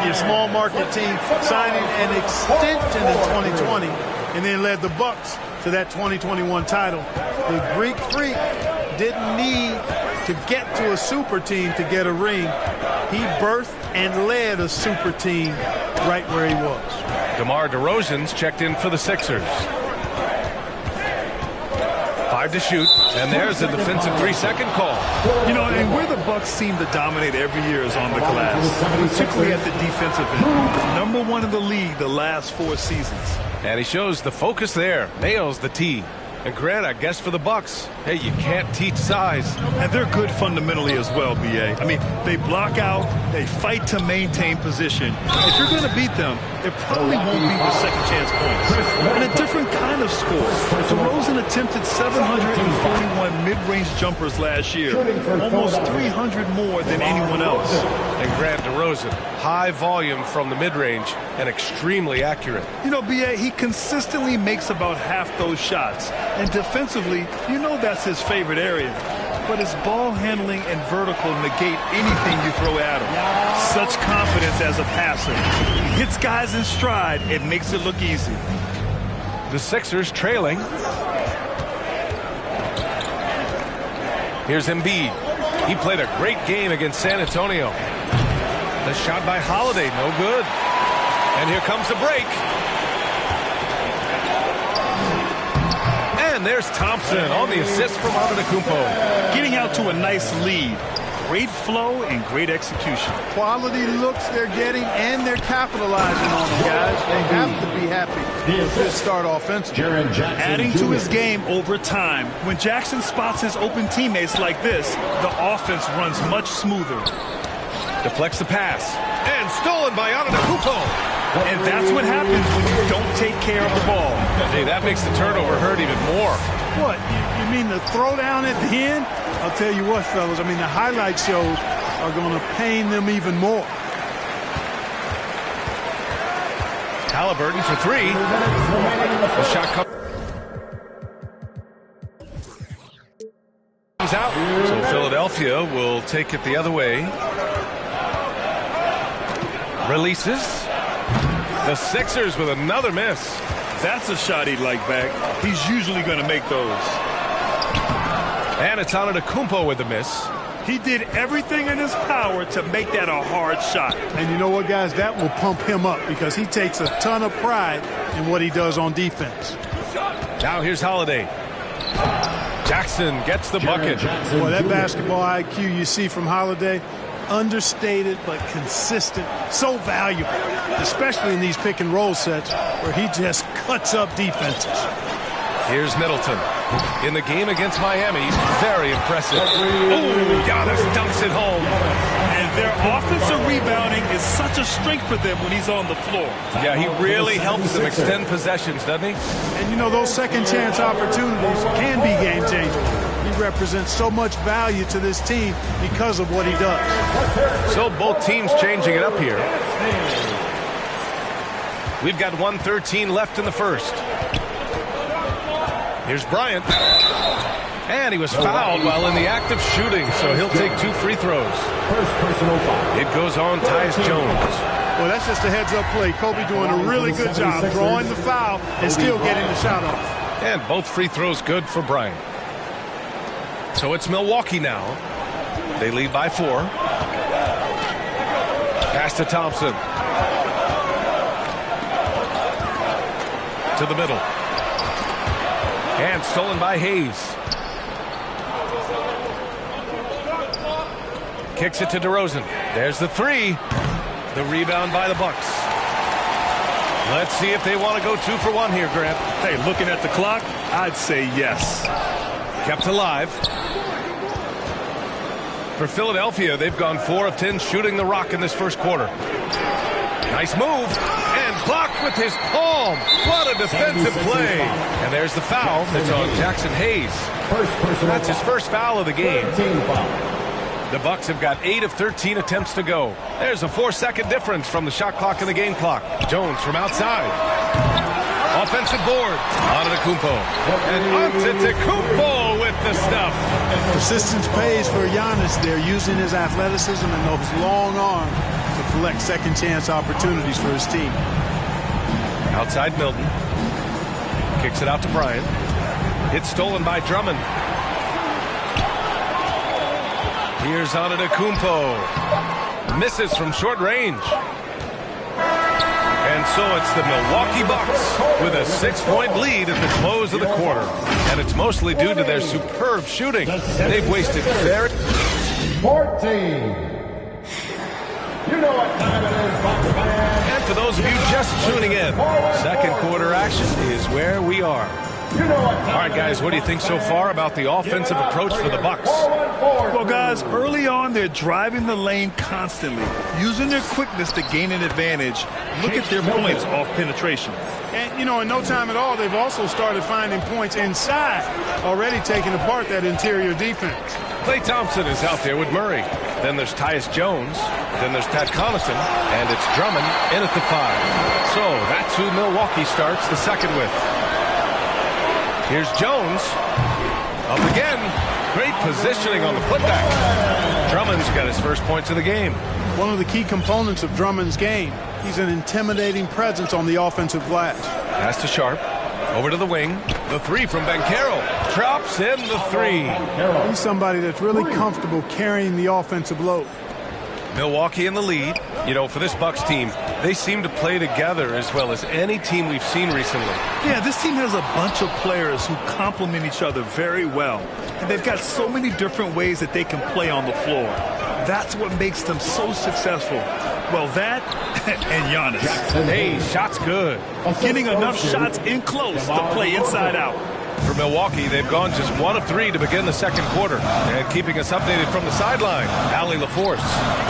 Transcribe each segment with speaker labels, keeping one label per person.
Speaker 1: a small market team, signing an extension in 2020, and then led the Bucks to that 2021 title. The Greek Freak didn't need to get to a super team to get a ring. He birthed and led a super team right where he was.
Speaker 2: DeMar DeRozan's checked in for the Sixers. 5 to shoot, and there's a defensive 3-second call.
Speaker 3: You know, and where the Bucks seem to dominate every year is on the glass, particularly at the defensive end. #1 in the league the last 4 seasons.
Speaker 2: And he shows the focus there, nails the tee. And Grant, I guess for the Bucks, hey, you can't teach size.
Speaker 3: And they're good fundamentally as well, B.A. I mean, they block out, they fight to maintain position. If you're going to beat them, it probably won't be the second chance points. And a different kind of score. DeRozan attempted 741 mid-range jumpers last year, almost 300 more than anyone else.
Speaker 2: And Grant DeRozan, high volume from the mid-range and extremely accurate.
Speaker 3: You know, B.A., he consistently makes about half those shots. And defensively, you know that's his favorite area. But his ball handling and vertical negate anything you throw at him. Such confidence as a passer. He hits guys in stride. It makes it look easy.
Speaker 2: The Sixers trailing. Here's Embiid. He played a great game against San Antonio. The shot by Holiday, no good. And here comes the break. And there's Thompson on the assist from Antetokounmpo.
Speaker 3: Getting out to a nice lead. Great flow and great execution.
Speaker 1: Quality looks they're getting, and they're capitalizing on them, guys. They have to be happy with this start offensively.
Speaker 3: Adding to his game over time. When Jackson spots his open teammates like this, the offense runs much smoother.
Speaker 2: Deflects the pass. And stolen by Antetokounmpo.
Speaker 3: And that's what happens when you don't take care of the ball.
Speaker 2: Hey, that makes the turnover hurt even more.
Speaker 1: What? You mean the throwdown at the end? I'll tell you what, fellas. I mean, the highlight shows are going to pain them even more.
Speaker 2: Halliburton for 3. The shot comes out. So Philadelphia will take it the other way. Releases. The Sixers with another miss.
Speaker 3: That's a shot he'd like back. He's usually going to make those.
Speaker 2: And it's Antetokounmpo with the miss.
Speaker 3: He did everything in his power to make that a hard shot.
Speaker 1: And you know what, guys? That will pump him up because he takes a ton of pride in what he does on defense.
Speaker 2: Now here's Holiday. Jackson gets the bucket.
Speaker 1: Boy, that basketball IQ you see from Holiday, understated but consistent, so valuable, especially in these pick and roll sets where he just cuts up defenses.
Speaker 2: Here's Middleton. In the game against Miami, very impressive. Oh, Giannis dunks it home.
Speaker 3: And their offensive rebounding is such a strength for them when he's on the floor.
Speaker 2: Yeah, he really helps them extend possessions, doesn't he?
Speaker 1: And you know, those second chance opportunities can be game changers. He represents so much value to this team because of what he does.
Speaker 2: So both teams changing it up here. We've got 1:13 left in the first. Here's Bryant. And he was fouled while in the act of shooting, so he'll take 2 free throws. It goes on Tyus Jones.
Speaker 1: Well, that's just a heads-up play. Kobe doing a really good job drawing the foul and still getting the shot off.
Speaker 2: And both free throws good for Bryant. So it's Milwaukee now. They lead by 4. Pass to Thompson. To the middle. And stolen by Hayes. Kicks it to DeRozan. There's the 3. The rebound by the Bucks. Let's see if they want to go 2 for 1 here, Grant.
Speaker 3: Hey, looking at the clock, I'd say yes.
Speaker 2: Kept alive. For Philadelphia, they've gone 4 of 10 shooting the rock in this first quarter. Nice move. And blocked with his palm. What a defensive play. And there's the foul. It's on Jackson Hayes. That's his first foul of the game. The Bucks have got 8 of 13 attempts to go. There's a 4-second difference from the shot clock and the game clock. Jones from outside. Offensive board. Antetokounmpo. And Antetokounmpo with the stuff.
Speaker 1: Persistence pays for Giannis there, using his athleticism and those long arms to collect second chance opportunities for his team.
Speaker 2: Outside Milton. Kicks it out to Bryant. It's stolen by Drummond. Here's Antetokounmpo. Misses from short range. And so it's the Milwaukee Bucks with a 6-point lead at the close of the quarter. And it's mostly due to their superb shooting. They've wasted very...
Speaker 4: 14. You know what time it is, Bucks fans.
Speaker 2: And for those of you just tuning in, second quarter action is where we are. All right, guys, what do you think so far about the offensive approach for the Bucks?
Speaker 3: Well, guys, early on, they're driving the lane constantly, using their quickness to gain an advantage. Look at their points off penetration.
Speaker 1: And, you know, in no time at all, they've also started finding points inside, already taking apart that interior defense.
Speaker 2: Klay Thompson is out there with Murray. Then there's Tyus Jones. Then there's Pat Connaughton. And it's Drummond in at the 5. So that's who Milwaukee starts the second with. Here's Jones. Up again. Great positioning on the putback. Drummond's got his first points of the game.
Speaker 1: One of the key components of Drummond's game. He's an intimidating presence on the offensive glass.
Speaker 2: Pass to Sharp. Over to the wing. The 3 from Banchero. Drops in the 3.
Speaker 1: He's somebody that's really comfortable carrying the offensive load.
Speaker 2: Milwaukee in the lead. You know, for this Bucks team, they seem to play together as well as any team we've seen recently.
Speaker 3: Yeah, this team has a bunch of players who complement each other very well. And they've got so many different ways that they can play on the floor. That's what makes them so successful. Well, that and Giannis.
Speaker 2: Hey, shot's good.
Speaker 3: Getting enough shots in close to play inside out.
Speaker 2: For Milwaukee, they've gone just 1 of 3 to begin the second quarter. And keeping us updated from the sideline, Allie LaForce.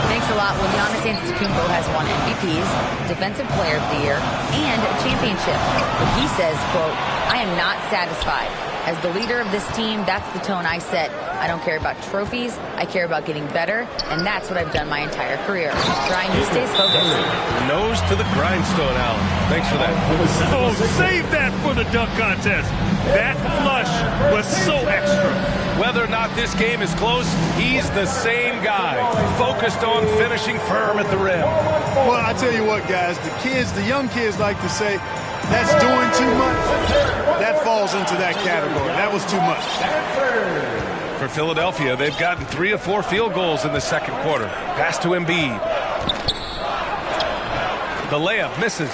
Speaker 5: Thanks a lot. Well, Giannis Antetokounmpo has won MVPs, Defensive Player of the Year, and a championship. But he says, quote, "I am not satisfied. As the leader of this team, that's the tone I set. I don't care about trophies. I care about getting better, and that's what I've done my entire career. Trying to stay focused."
Speaker 2: Nose to the grindstone, Allen. Thanks for that.
Speaker 3: Oh, save that for the dunk contest. That flush was so extra.
Speaker 2: Whether or not this game is close, he's the same guy, focused on finishing firm at the rim.
Speaker 1: Well, I tell you what, guys, the young kids like to say, that's doing too much. That falls into that category. That was too much.
Speaker 2: For Philadelphia, they've gotten 3 of 4 field goals in the second quarter. Pass to Embiid. The layup misses.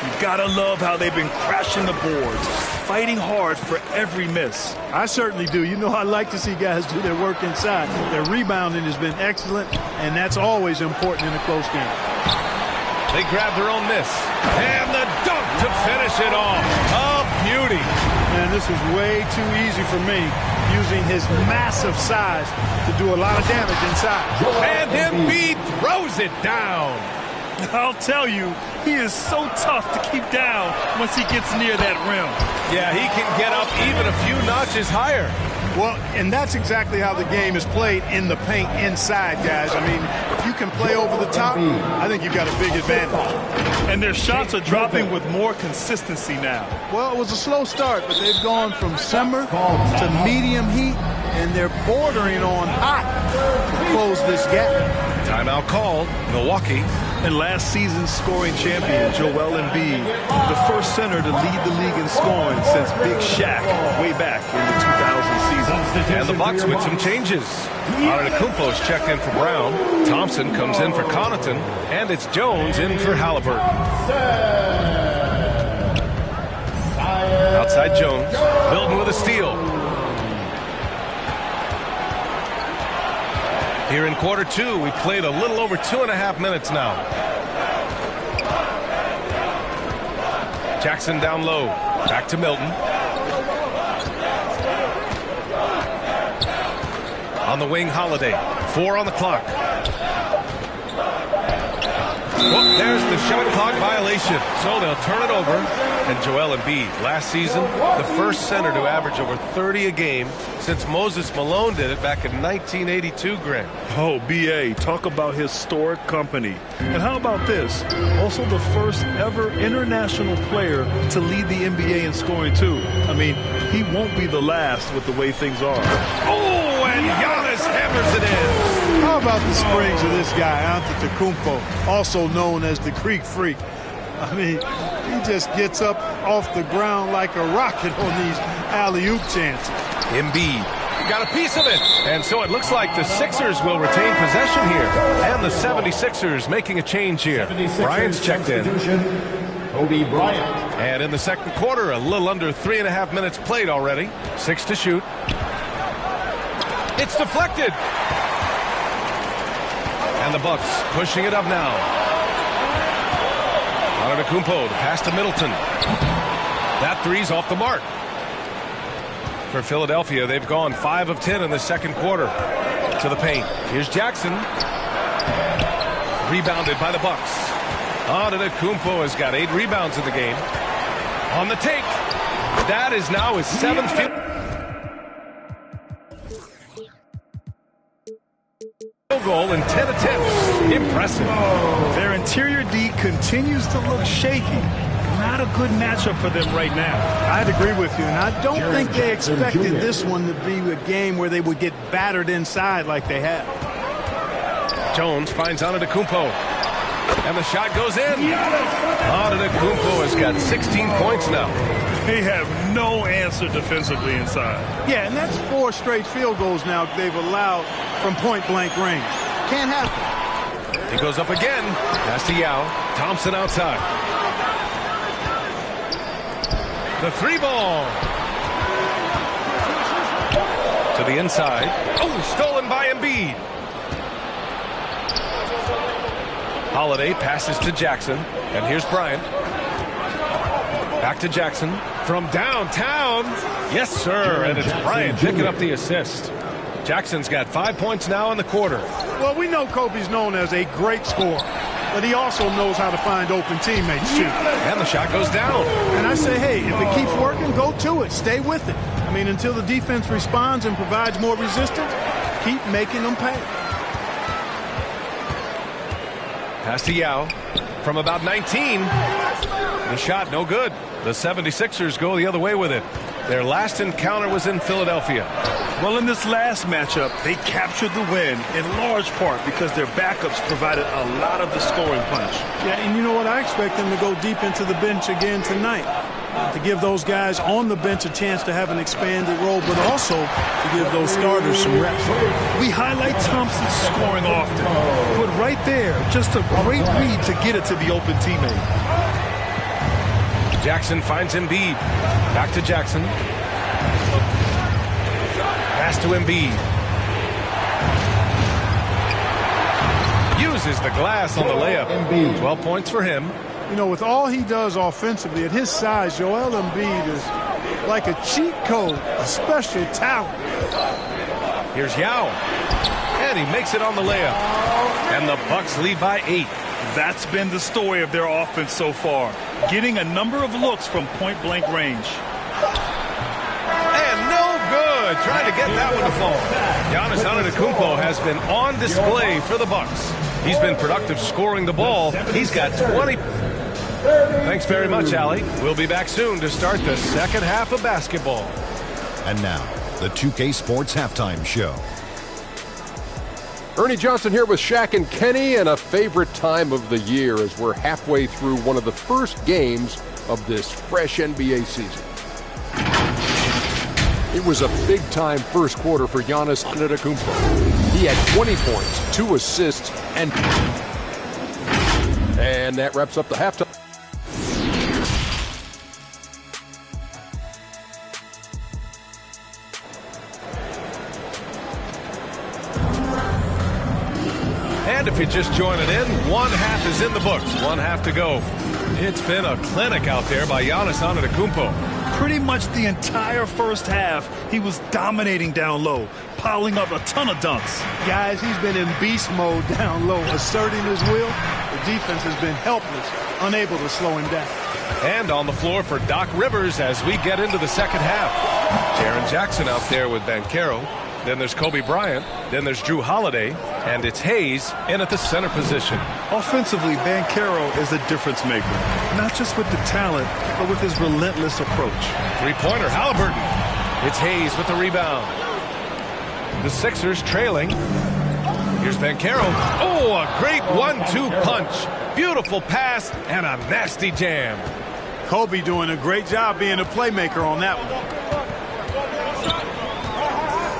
Speaker 3: You gotta love how they've been crashing the boards, fighting hard for every miss.
Speaker 1: I certainly do. You know, I like to see guys do their work inside. Their rebounding has been excellent, and that's always important in a close game.
Speaker 2: They grab their own miss. And the dunk to finish it off. A beauty.
Speaker 1: Man, this is way too easy for me, using his massive size to do a lot of damage inside.
Speaker 2: And Embiid throws it down.
Speaker 3: I'll tell you, he is so tough to keep down once he gets near that rim.
Speaker 2: Yeah, he can get up even a few notches higher.
Speaker 1: Well, and that's exactly how the game is played in the paint inside, guys. I mean, if you can play over the top, I think you've got a big advantage.
Speaker 3: And their shots are dropping with more consistency now.
Speaker 1: Well, it was a slow start, but they've gone from simmer to medium heat, and they're bordering on hot to close this gap.
Speaker 2: Timeout called. Milwaukee.
Speaker 3: And last season's scoring champion, Joel Embiid, the first center to lead the league in scoring since Big Shaq way back in the 2000 season.
Speaker 2: And the Bucks with some changes. Antetokounmpo's checked in for Brown. Thompson comes in for Connaughton. And it's Jones in for Halliburton. Outside Jones. Milton with a steal. Here in quarter 2, we played a little over 2.5 minutes now. Jackson down low. Back to Milton. On the wing, Holiday. 4 on the clock. Well, there's the shot clock violation. So they'll turn it over. And Joel Embiid, last season, the first center to average over 30 a game since Moses Malone did it back in 1982, Grant.
Speaker 3: Oh, B.A., talk about historic company. And how about this? Also the first ever international player to lead the NBA in scoring, too. I mean, he won't be the last with the way things are.
Speaker 2: Oh, and Giannis hammers it in.
Speaker 1: How about the springs of this guy, Antetokounmpo, also known as the Greek Freak? I mean, he just gets up off the ground like a rocket on these alley-oop chances.
Speaker 2: Embiid got a piece of it. And so it looks like the Sixers will retain possession here. And the 76ers making a change here. Bryant's checked in.
Speaker 4: Kobe Bryant.
Speaker 2: And in the second quarter, a little under 3.5 minutes played already. 6 to shoot. It's deflected. And the Bucks pushing it up now. Antetokounmpo, the pass to Middleton. That three's off the mark. For Philadelphia, they've gone 5 of 10 in the second quarter. To the paint. Here's Jackson. Rebounded by the Bucks. Antetokounmpo has got 8 rebounds in the game. On the take. That is now his 7th field goal in 10 attempts. Impressive.
Speaker 3: Their interior D continues to look shaky. Not a good matchup for them right now.
Speaker 1: I'd agree with you, and I don't think they expected this one to be a game where they would get battered inside like they have.
Speaker 2: Jones finds Antetokounmpo. And the shot goes in. Antetokounmpo has got 16 points now.
Speaker 3: They have no answer defensively inside.
Speaker 1: Yeah, and that's 4 straight field goals now they've allowed from point-blank range. Can't happen.
Speaker 2: He goes up again. Pass to Yao. Thompson outside. The 3-ball. To the inside. Oh, stolen by Embiid. Holiday passes to Jackson. And here's Bryant. Back to Jackson. From downtown. Yes, sir. And it's Bryant picking up the assist. Jackson's got 5 points now in the quarter.
Speaker 1: Well, we know Kobe's known as a great scorer, but he also knows how to find open teammates, too.
Speaker 2: And the shot goes down.
Speaker 1: And I say, hey, if it keeps working, go to it. Stay with it. I mean, until the defense responds and provides more resistance, keep making them pay.
Speaker 2: Pass to Yao. From about 19. The shot no good. The 76ers go the other way with it. Their last encounter was in Philadelphia.
Speaker 3: Well, in this last matchup, they captured the win in large part because their backups provided a lot of the scoring punch.
Speaker 1: Yeah, and you know what? I expect them to go deep into the bench again tonight to give those guys on the bench a chance to have an expanded role, but also to give those starters some reps.
Speaker 3: We highlight Thompson's scoring often, but right there, just a great read to get it to the open teammate.
Speaker 2: Jackson finds Embiid. Back to Jackson. Pass to Embiid. Uses the glass on the layup. 12 points for him.
Speaker 1: You know, with all he does offensively, at his size, Joel Embiid is like a cheat code, a special talent.
Speaker 2: Here's Yao. And he makes it on the layup. And the Bucks lead by 8.
Speaker 3: That's been the story of their offense so far, getting a number of looks from point-blank range.
Speaker 2: And no good. Trying to get that one to fall. Giannis Antetokounmpo has been on display for the Bucks. He's been productive scoring the ball. He's got 20. Thanks very much, Allie. We'll be back soon to start the second half of basketball.
Speaker 6: And now, the 2K Sports Halftime Show.
Speaker 7: Ernie Johnson here with Shaq and Kenny, and a favorite time of the year as we're halfway through one of the first games of this fresh NBA season. It was a big-time first quarter for Giannis Antetokounmpo. He had 20 points, 2 assists, and that wraps up the halftime.
Speaker 2: And if you're just joining in, one half is in the books, one half to go. It's been a clinic out there by Giannis Antetokounmpo.
Speaker 3: Pretty much the entire first half, he was dominating down low, piling up a ton of dunks.
Speaker 1: Guys, he's been in beast mode down low, asserting his will. The defense has been helpless, unable to slow him down.
Speaker 2: And on the floor for Doc Rivers as we get into the second half. Jaren Jackson out there with Banchero. Then there's Kobe Bryant. Then there's Drew Holiday. And it's Hayes in at the center position.
Speaker 3: Offensively, Banchero is a difference maker. Not just with the talent, but with his relentless approach.
Speaker 2: Three-pointer, Halliburton. It's Hayes with the rebound. The Sixers trailing. Here's Banchero. Oh, a great 1-2 punch. Beautiful pass and a nasty jam.
Speaker 1: Kobe doing a great job being a playmaker on that one.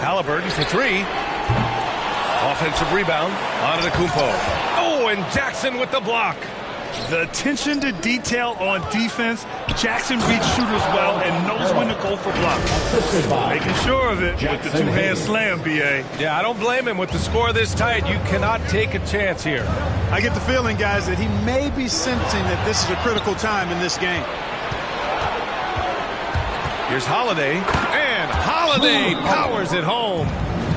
Speaker 2: Halliburton for three. Offensive rebound. Antetokounmpo. Oh, and Jackson with the block.
Speaker 3: The attention to detail on defense. Jackson reads shooters well and knows when to go for blocks. Making sure of it with the two-hand slam, B.A.
Speaker 2: Yeah, I don't blame him. With the score this tight, you cannot take a chance here.
Speaker 1: I get the feeling, guys, that he may be sensing that this is a critical time in this game.
Speaker 2: Here's Holiday, and Holiday powers it home.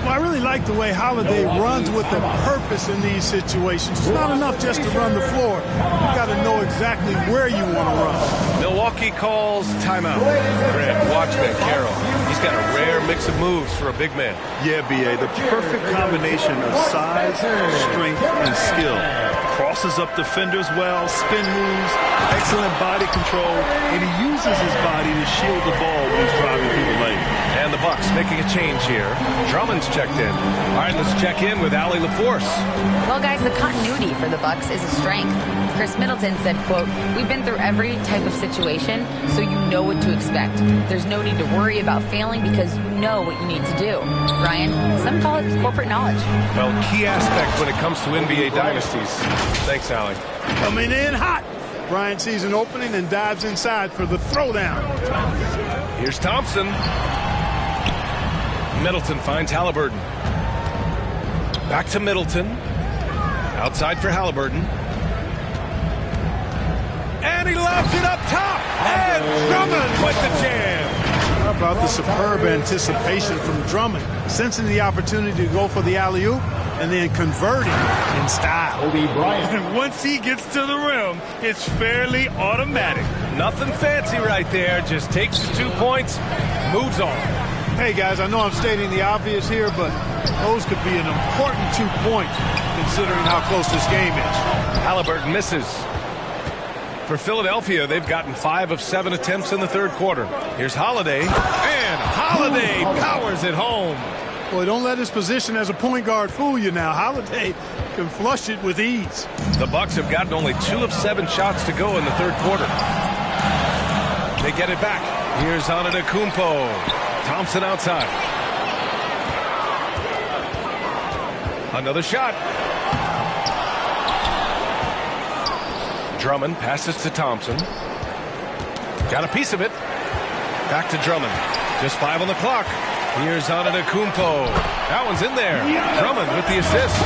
Speaker 1: Well, I really like the way Holiday runs with a purpose in these situations. It's not enough just to run the floor. You've got to know exactly where you want to run.
Speaker 2: Milwaukee calls timeout. Greg, watch Banchero. He's got a rare mix of moves for a big man.
Speaker 3: Yeah, B.A., the perfect combination of size, strength, and skill. Crosses up defenders well, spin moves, excellent body control, and he uses his body to shield the ball when he's driving through the lane.
Speaker 2: And the Bucks making a change here. Drummond's checked in. All right, let's check in with Allie LaForce.
Speaker 5: Well, guys, the continuity for the Bucks is a strength. Chris Middleton said, quote, "We've been through every type of situation, so you know what to expect. There's no need to worry about failing because you know what you need to do." Ryan, some call it corporate knowledge.
Speaker 2: Well, key aspect when it comes to NBA dynasties. Thanks, Allie.
Speaker 1: Coming in hot. Bryant sees an opening and dives inside for the throwdown.
Speaker 2: Here's Thompson. Middleton finds Halliburton. Back to Middleton. Outside for Halliburton. And he lobs it up top. And Drummond with the jam.
Speaker 1: How about the superb anticipation from Drummond, sensing the opportunity to go for the alley-oop and then converting in style.
Speaker 3: And once he gets to the rim, it's fairly automatic.
Speaker 2: Nothing fancy right there. Just takes the 2 points, moves on.
Speaker 1: Hey, guys, I know I'm stating the obvious here, but those could be an important 2 points considering how close this game is.
Speaker 2: Halliburton misses. For Philadelphia, they've gotten 5 of 7 attempts in the third quarter. Here's Holiday, and Holiday powers it home.
Speaker 1: Boy, don't let his position as a point guard fool you now. Holiday can flush it with ease.
Speaker 2: The Bucks have gotten only 2 of 7 shots to go in the third quarter. They get it back. Here's Antetokounmpo. Thompson outside. Another shot. Drummond passes to Thompson. Got a piece of it. Back to Drummond. Just 5 on the clock. Here's Antetokounmpo. That one's in there. Drummond with the assist.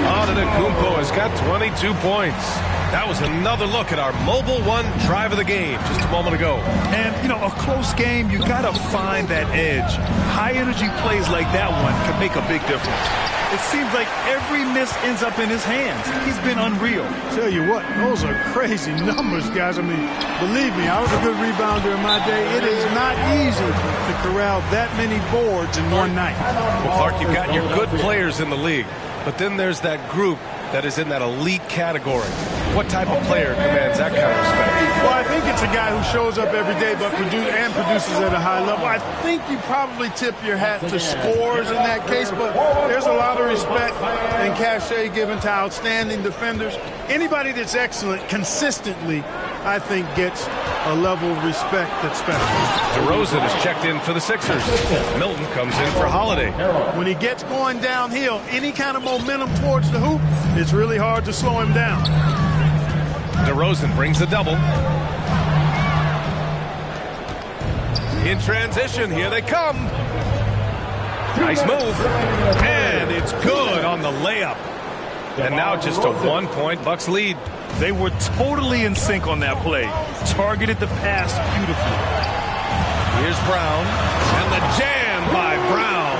Speaker 2: Antetokounmpo has got 22 points. That was another look at our Mobile One drive of the game just a moment ago.
Speaker 3: And, you know, a close game, you got to find that edge. High-energy plays like that one can make a big difference. It seems like every miss ends up in his hands. He's been unreal.
Speaker 1: Tell you what, those are crazy numbers, guys. I mean, believe me, I was a good rebounder in my day. It is not easy to corral that many boards in one night.
Speaker 2: Well, Clark, you've got your good players in the league, but then there's that group that is in that elite category. What type of player commands that kind of respect?
Speaker 1: Well, I think it's a guy who shows up every day but produces at a high level. I think you probably tip your hat to scores in that case, but there's a lot of respect and cachet given to outstanding defenders. Anybody that's excellent consistently, I think, gets a level of respect that's special.
Speaker 2: DeRozan is checked in for the Sixers. Milton comes in for Holiday.
Speaker 1: When he gets going downhill, any kind of momentum towards the hoop, it's really hard to slow him down.
Speaker 2: DeRozan brings a double. In transition, here they come. Nice move. And it's good on the layup. And now just a 1-point Bucks lead.
Speaker 3: They were totally in sync on that play. Targeted the pass beautifully.
Speaker 2: Here's Brown. And the jam by Brown.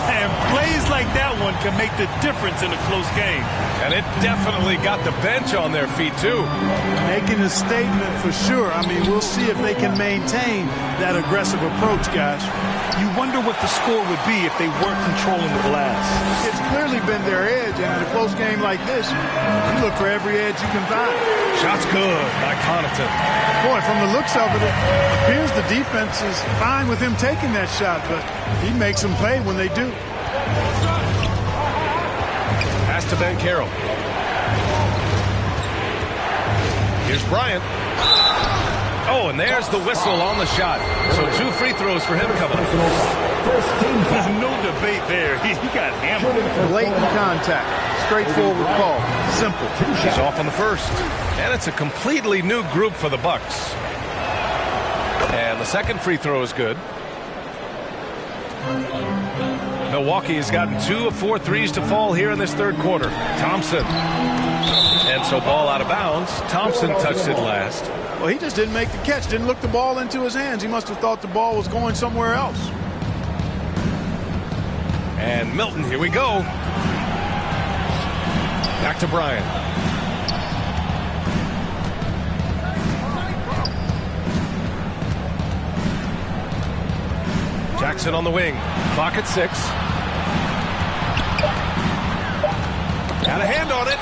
Speaker 3: And plays like that one can make the difference in a close game.
Speaker 2: And it definitely got the bench on their feet, too.
Speaker 1: Making a statement for sure. I mean, we'll see if they can maintain that aggressive approach, guys.
Speaker 3: You wonder what the score would be if they weren't controlling the glass.
Speaker 1: It's clearly been their edge, and in a close game like this, you look for every edge you can find.
Speaker 2: Shot's good by Connaughton.
Speaker 1: Boy, from the looks of it, it appears the defense is fine with him taking that shot, but he makes them pay when they do.
Speaker 2: Pass to Ben Carroll. Here's Bryant. Oh, and there's the whistle on the shot. So 2 free throws for him coming up.
Speaker 3: There's no debate there. He got hammered.
Speaker 1: Blatant contact. Straightforward call. Simple.
Speaker 2: He's off on the first. And it's a completely new group for the Bucks. And the second free throw is good. Milwaukee has gotten 2 of 4 threes to fall here in this third quarter. Thompson. And so ball out of bounds. Thompson touched it last.
Speaker 1: Well, he just didn't make the catch. Didn't look the ball into his hands. He must have thought the ball was going somewhere else.
Speaker 2: And Milton, here we go. Back to Bryant. Jackson on the wing. Clock at 6. Got a hand on it.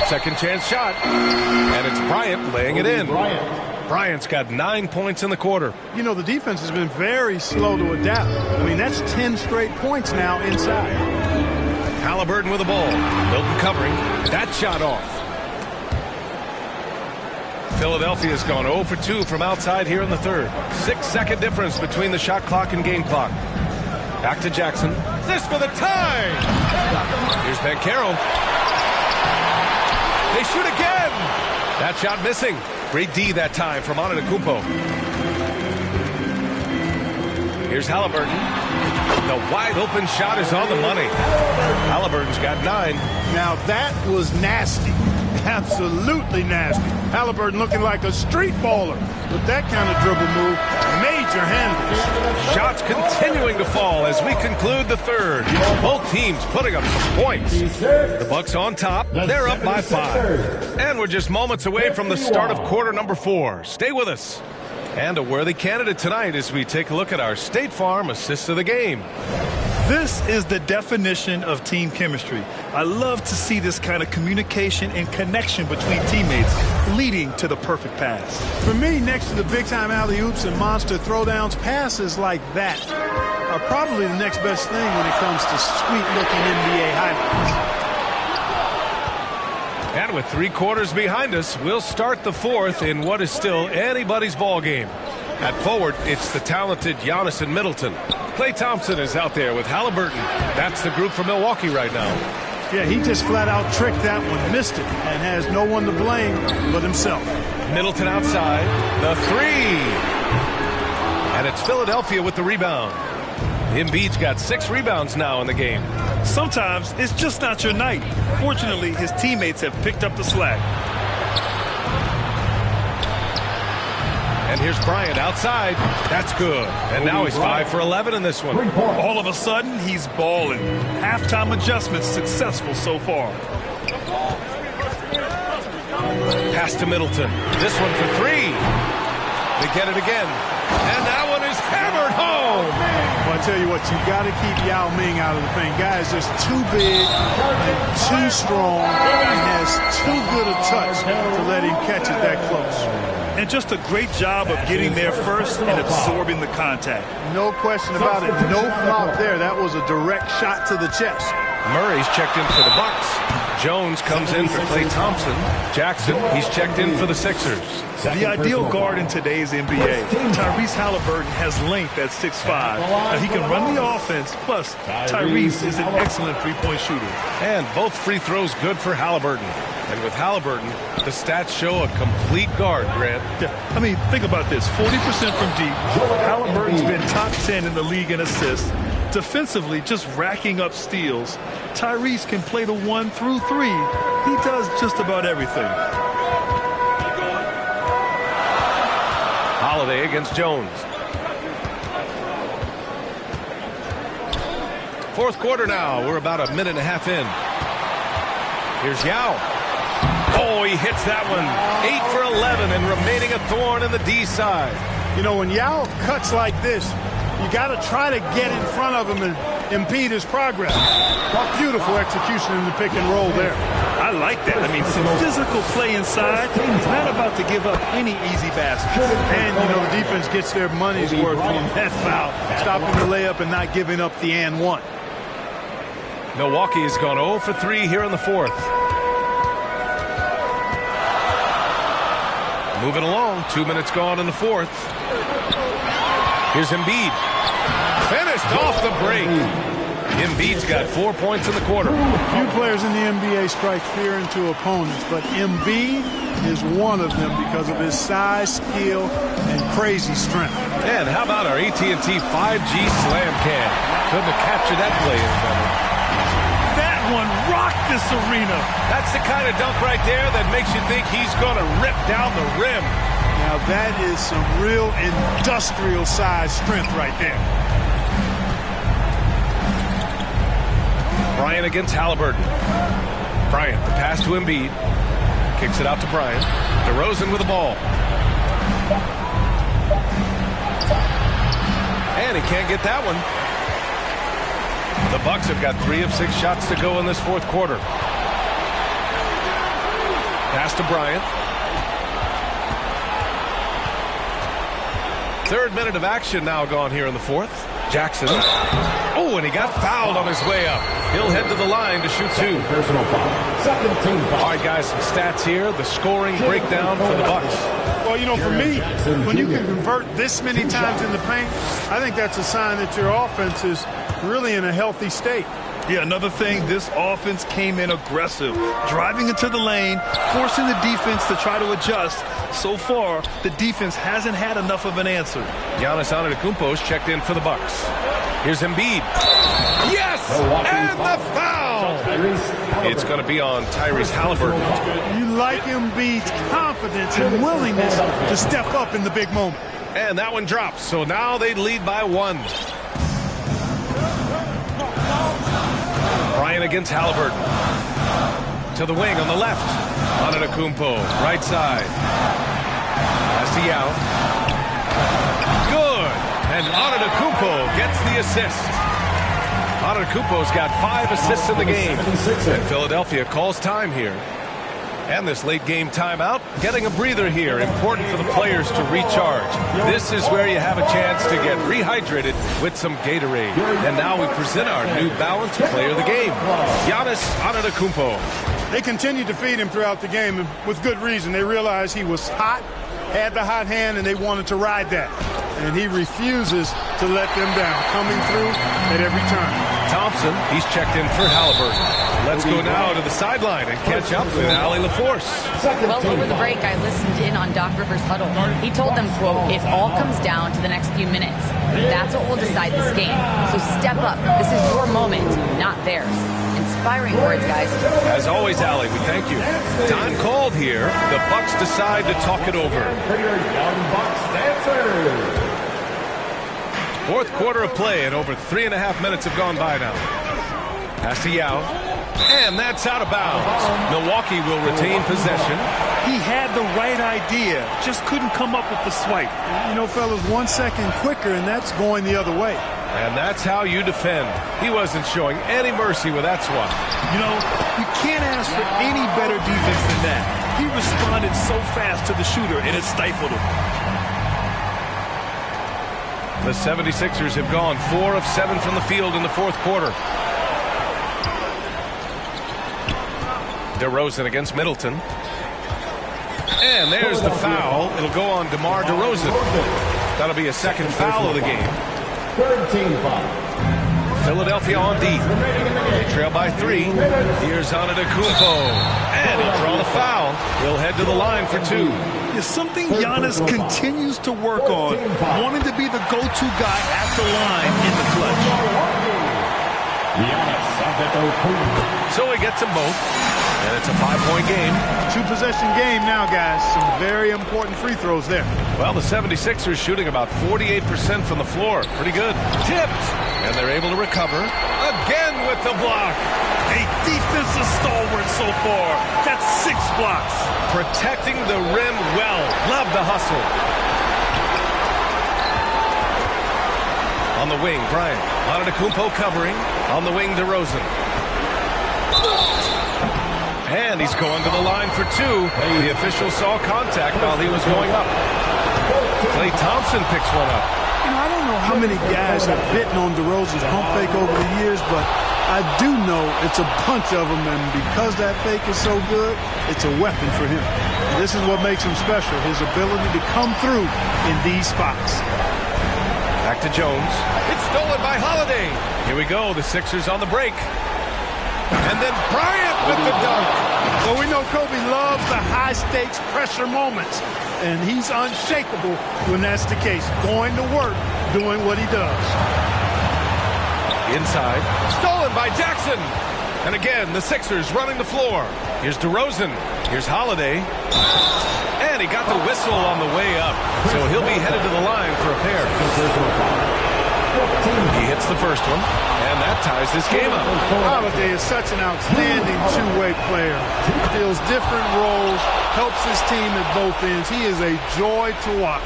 Speaker 2: Second chance shot. And it's Bryant laying it in. Bryant's got 9 points in the quarter.
Speaker 1: You know, the defense has been very slow to adapt. I mean, that's 10 straight points now inside.
Speaker 2: Halliburton with the ball. Milton covering. That shot off. Philadelphia's gone 0 for 2 from outside here in the third. 6-second difference between the shot clock and game clock. Back to Jackson. This for the tie. Here's Ben Carroll. They shoot again. That shot missing. Great D that time from Antetokounmpo. Here's Halliburton. The wide open shot is on the money. Halliburton's got 9.
Speaker 1: Now that was nasty. Absolutely nasty. Halliburton looking like a street baller. With that kind of dribble move, major handles.
Speaker 2: Shots continuing to fall as we conclude the third. Both teams putting up some points. The Bucks on top. They're up by 5. And we're just moments away from the start of quarter number 4. Stay with us. And a worthy candidate tonight as we take a look at our State Farm assist of the game.
Speaker 3: This is the definition of team chemistry. I love to see this kind of communication and connection between teammates leading to the perfect pass.
Speaker 1: For me, next to the big-time alley-oops and monster throwdowns, passes like that are probably the next best thing when it comes to sweet-looking NBA highlights.
Speaker 2: And with 3 quarters behind us, we'll start the fourth in what is still anybody's ball game. At forward, it's the talented Giannis and Middleton. Klay Thompson is out there with Halliburton. That's the group for Milwaukee right now.
Speaker 1: Yeah, he just flat-out tricked that one, missed it, and has no one to blame but himself.
Speaker 2: Middleton outside, the 3. And it's Philadelphia with the rebound. Embiid's got 6 rebounds now in the game.
Speaker 3: Sometimes it's just not your night. Fortunately, his teammates have picked up the slack.
Speaker 2: And here's Bryant outside. That's good. And now he's 5 for 11 in this one.
Speaker 3: All of a sudden, he's balling. Halftime adjustments successful so far.
Speaker 2: Pass to Middleton. This one for 3. They get it again. And that one is hammered home.
Speaker 1: Well, I tell you what, you got to keep Yao Ming out of the paint. Guy is just too big, too strong, and has too good a touch to let him catch it that close.
Speaker 3: And just a great job of getting there first and absorbing the contact.
Speaker 1: No question about it. No flop there. That was a direct shot to the chest.
Speaker 2: Murray's checked in for the Bucks. Jones comes in for Klay Thompson. Jackson, he's checked in for the Sixers.
Speaker 3: The ideal guard in today's NBA. Tyrese Halliburton has length at 6'5". Now he can run the offense, plus Tyrese is an excellent three-point shooter.
Speaker 2: And both free throws good for Halliburton. And with Halliburton, the stats show a complete guard, Grant.
Speaker 3: Yeah, I mean, think about this. 40% from deep. Halliburton's been top 10 in the league in assists. Defensively, just racking up steals. Tyrese can play the 1 through 3. He does just about everything.
Speaker 2: Holiday against Jones. Fourth quarter now. We're about a minute and a half in. Here's Yao. Oh, he hits that one. 8 for 11 and remaining a thorn in the D side.
Speaker 1: You know, when Yao cuts like this, you got to try to get in front of him and impede his progress. Beautiful execution in the pick and roll there.
Speaker 3: I like that. I mean, some physical play inside. He's not about to give up any easy baskets.
Speaker 1: And, you know, the defense gets their money's worth from that foul. Stopping the layup and not giving up the and one.
Speaker 2: Milwaukee has gone 0 for 3 here in the fourth. Moving along, 2 minutes gone in the fourth. Here's Embiid. Finished off the break. Embiid's got 4 points in the quarter.
Speaker 1: Few players in the NBA strike fear into opponents, but Embiid is one of them because of his size, skill, and crazy strength.
Speaker 2: And how about our AT&T 5G Slam Cam? Couldn't have captured that play any better.
Speaker 3: That one rocked this arena.
Speaker 2: That's the kind of dunk right there that makes you think he's going to rip down the rim.
Speaker 1: Now that is some real industrial size strength right there.
Speaker 2: Bryant against Halliburton. Bryant, the pass to Embiid. Kicks it out to Bryant. DeRozan with the ball. And he can't get that one. The Bucks have got 3 of 6 shots to go in this fourth quarter. Pass to Bryant. Third minute of action now gone here in the fourth. Jackson. Oh, and he got fouled on his way up. He'll head to the line to shoot 2.
Speaker 4: Personal foul. Second team foul.
Speaker 2: All right, guys, some stats here. The scoring breakdown for the Bucks.
Speaker 1: Well, you know, for me, when you can convert this many times in the paint, I think that's a sign that your offense is really in a healthy state.
Speaker 3: Yeah, another thing, this offense came in aggressive, driving into the lane, forcing the defense to try to adjust. So far, the defense hasn't had enough of an answer.
Speaker 2: Giannis Antetokounmpo's checked in for the Bucks. Here's Embiid. Yes! And the foul! It's going to be on Tyrese Halliburton.
Speaker 1: You like Embiid's confidence and willingness to step up in the big moment.
Speaker 2: And that one drops, so now they lead by 1. Bryant against Halliburton. To the wing on the left. Antetokounmpo, right side. Pass to Yao. Good! And Antetokounmpo gets the assist. Antetokounmpo's got 5 assists in the game. And Philadelphia calls time here. And this late game timeout, getting a breather here. Important for the players to recharge. This is where you have a chance to get rehydrated with some Gatorade. And now we present our New Balance player of the game, Giannis Antetokounmpo.
Speaker 1: They continued to feed him throughout the game, and with good reason. They realized he was hot, had the hot hand, and they wanted to ride that. And he refuses to let them down, coming through at every turn.
Speaker 2: Thompson, he's checked in for Halliburton. Let's go now to the sideline and catch up with Allie LaForce.
Speaker 5: Well, over the break, I listened in on Doc Rivers' huddle. He told them, quote, "It all comes down to the next few minutes. That's what will decide this game. So step up. This is your moment, not theirs." Inspiring words, guys.
Speaker 2: As always, Allie, we thank you. Time called here. The Bucks decide to talk it over. Fourth quarter of play, and over 3.5 minutes have gone by now. Pass to Yao. And that's out of bounds. Milwaukee will retain possession.
Speaker 3: He had the right idea, just couldn't come up with the swipe.
Speaker 1: You know, fellas, 1 second quicker, and that's going the other way.
Speaker 2: And that's how you defend. He wasn't showing any mercy with that swat.
Speaker 3: You know, you can't ask for any better defense than that. He responded so fast to the shooter, and it stifled him.
Speaker 2: The 76ers have gone 4 of 7 from the field in the fourth quarter. DeRozan against Middleton. And there's the foul. It'll go on DeMar DeRozan. That'll be a second foul of the game.
Speaker 4: Third team foul.
Speaker 2: Philadelphia on deep. They trail by 3. Here's Antetokounmpo. And he'll draw the foul. He'll head to the line for 2.
Speaker 3: It's something Giannis continues to work on, wanting to be the go-to guy at the line in the clutch.
Speaker 2: So he gets them both. And it's a 5-point game.
Speaker 1: 2-possession game now, guys. Some very important free throws there.
Speaker 2: Well, the 76ers shooting about 48% from the floor. Pretty good. Tipped. And they're able to recover. Again with the block.
Speaker 3: A defensive stalwart so far. That's 6 blocks.
Speaker 2: Protecting the rim well. Love the hustle. On the wing, Bryant. Antetokounmpo covering. On the wing, DeRozan. And he's going to the line for 2. The official saw contact while he was going up. Klay Thompson picks one up.
Speaker 1: You know, I don't know how many guys have bitten on DeRozan's pump fake over the years, but I do know it's a bunch of them, and because that fake is so good, it's a weapon for him. And this is what makes him special, his ability to come through in these spots.
Speaker 2: Back to Jones. It's stolen by Holiday. Here we go. The Sixers on the break. And then Bryant with the dunk.
Speaker 1: Well, we know Kobe loves the high-stakes pressure moments, and he's unshakable when that's the case. Going to work, doing what he does.
Speaker 2: Inside. Stolen by Jackson. And again, the Sixers running the floor. Here's DeRozan. Here's Holiday. And he got the whistle on the way up. So he'll be headed to the line for a pair. He hits the first one. And that ties this game up.
Speaker 1: Holiday is such an outstanding two-way player. Fills different roles, helps his team at both ends. He is a joy to watch.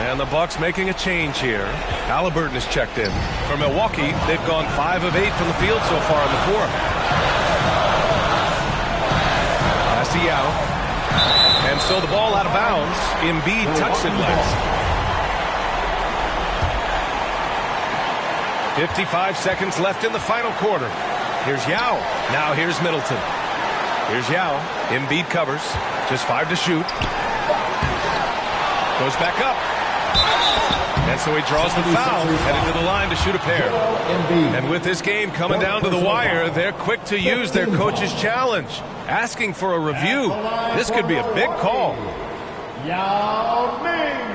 Speaker 2: And the Bucks making a change here. Halliburton is checked in. For Milwaukee, they've gone 5 of 8 from the field so far in the fourth. Pass to Yao. And so the ball out of bounds. Embiid touched it last. 55 seconds left in the final quarter. Here's Yao. Now here's Middleton. Here's Yao. Embiid covers. Just 5 to shoot. Goes back up. And so he draws the foul, headed to the line to shoot a pair. And with this game coming down to the wire, they're quick to use their coach's challenge, asking for a review. This could be a big call.
Speaker 4: Yao Ming.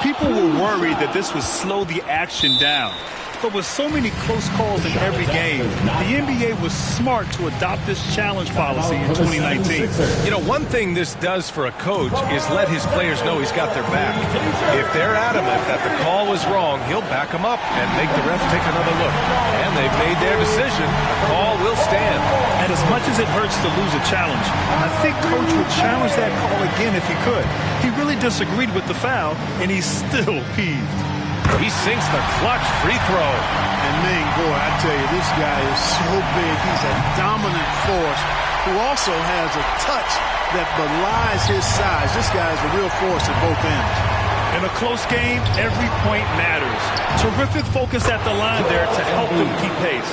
Speaker 3: People were worried that this would slow the action down. But with so many close calls in every game, the NBA was smart to adopt this challenge policy in 2019.
Speaker 2: You know, one thing this does for a coach is let his players know he's got their back. If they're adamant that the call was wrong, he'll back them up and make the ref take another look. And they've made their decision. The call will stand.
Speaker 3: And as much as it hurts to lose a challenge, I think Coach would challenge that call again if he could. He really disagreed with the foul, and he's still peeved.
Speaker 2: He sinks the clutch free throw.
Speaker 1: And Ming, boy, I tell you, this guy is so big. He's a dominant force who also has a touch that belies his size. This guy is a real force at both ends.
Speaker 3: In a close game, every point matters. Terrific focus at the line there to help them keep pace.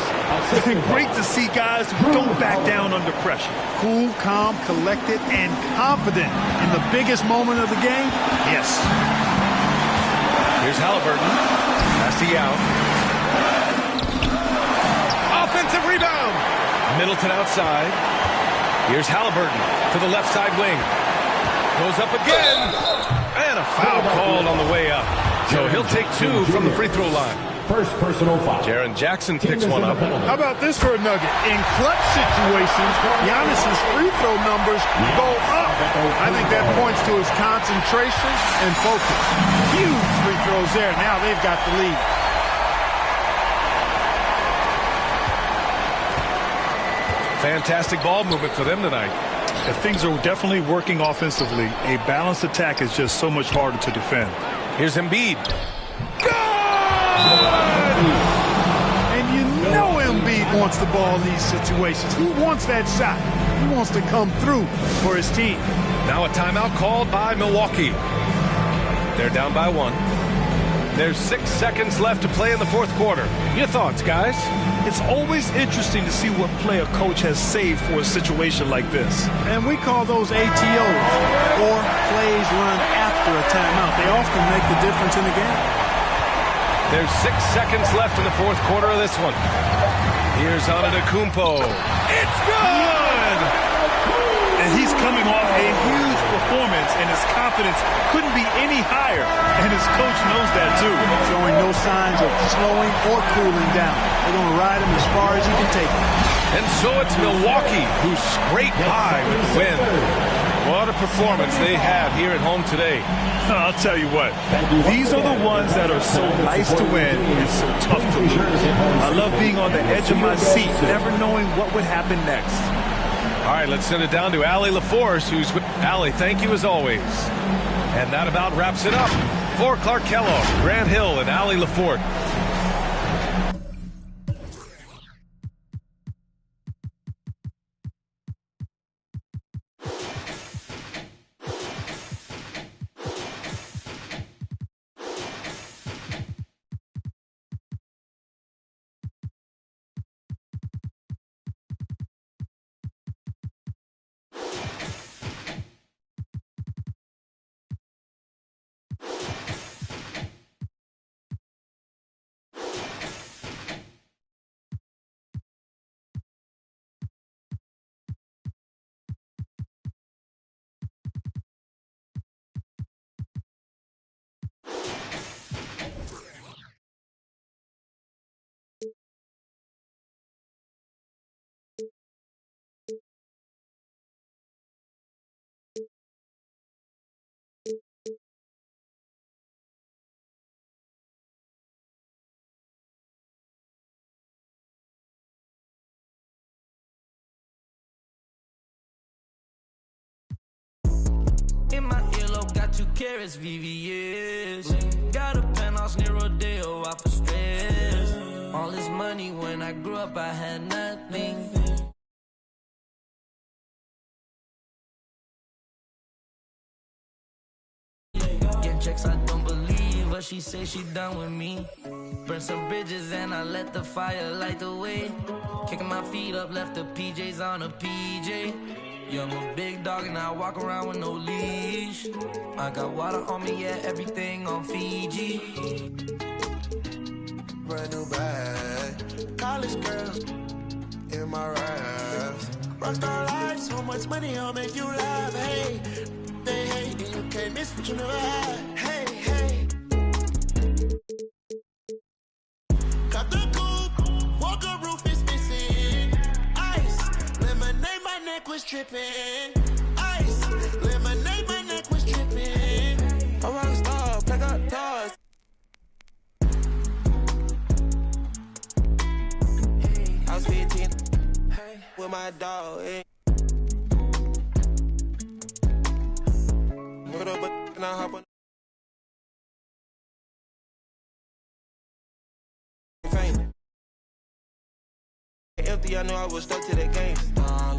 Speaker 3: Great to see guys who don't back down under pressure.
Speaker 1: Cool, calm, collected, and confident in the biggest moment of the game. Yes.
Speaker 2: Here's Halliburton. Pass to Yao. Offensive rebound. Middleton outside. Here's Halliburton to the left side wing. Goes up again. And a foul called on the way up. So he'll take 2 from the free throw line.
Speaker 4: First personal foul.
Speaker 2: Jaren Jackson picks one up.
Speaker 1: How about this for a nugget? In clutch situations, Giannis's free throw numbers go up. I think that points to his concentration and focus. Huge free throws there. Now they've got the lead.
Speaker 2: Fantastic ball movement for them tonight.
Speaker 3: If things are definitely working offensively, a balanced attack is just so much harder to defend.
Speaker 2: Here's Embiid.
Speaker 1: And you know Embiid wants the ball in these situations. He wants that shot. He wants to come through for his team.
Speaker 2: Now a timeout called by Milwaukee. They're down by 1. There's 6 seconds left to play in the fourth quarter. Your thoughts, guys?
Speaker 3: It's always interesting to see what play a coach has saved for a situation like this.
Speaker 1: And we call those ATOs, or plays run after a timeout. They often make the difference in the game.
Speaker 2: There's 6 seconds left in the fourth quarter of this one. Here's Antetokounmpo. It's good!
Speaker 3: And he's coming off a huge performance, and his confidence couldn't be any higher. And his coach knows that, too.
Speaker 1: Showing no signs of slowing or cooling down. They're going to ride him as far as he can take him.
Speaker 2: And so it's Milwaukee who scraped by with the win. What a performance they have here at home today.
Speaker 3: I'll tell you what, these are the ones that are so nice to win and so tough to lose. I love being on the edge of my seat, never knowing what would happen next.
Speaker 2: All right, let's send it down to Allie LaForce, who's with Allie. Thank you as always. And that about wraps it up. For Clark Kellogg, Grant Hill, and Allie LaForce.
Speaker 8: 2 carats, VVS. Got a penthouse near Rodeo, out for stress. All this money, when I grew up, I had nothing. Get checks, I don't believe, but she say she done with me. Burn some bridges and I let the fire light the way. Kicking my feet up, left the PJs on a PJ. Yeah, I'm a big dog and I walk around with no leash. I got water on me, yeah, everything on Fiji.
Speaker 9: Brand new bag, college girls in my raps. Rockstar life, so much money, I'll make you laugh. Hey, they hate and you can't miss what you never had. Hey, hey. Got the coupe, walker roof is missing. Ice, lemonade, my neck was tripping. Ice, lemonade, my neck was tripping. A rockstar, pack up toys. I was 15 with my dog. What up, and I hop on. Empty, I knew I was stuck to the game.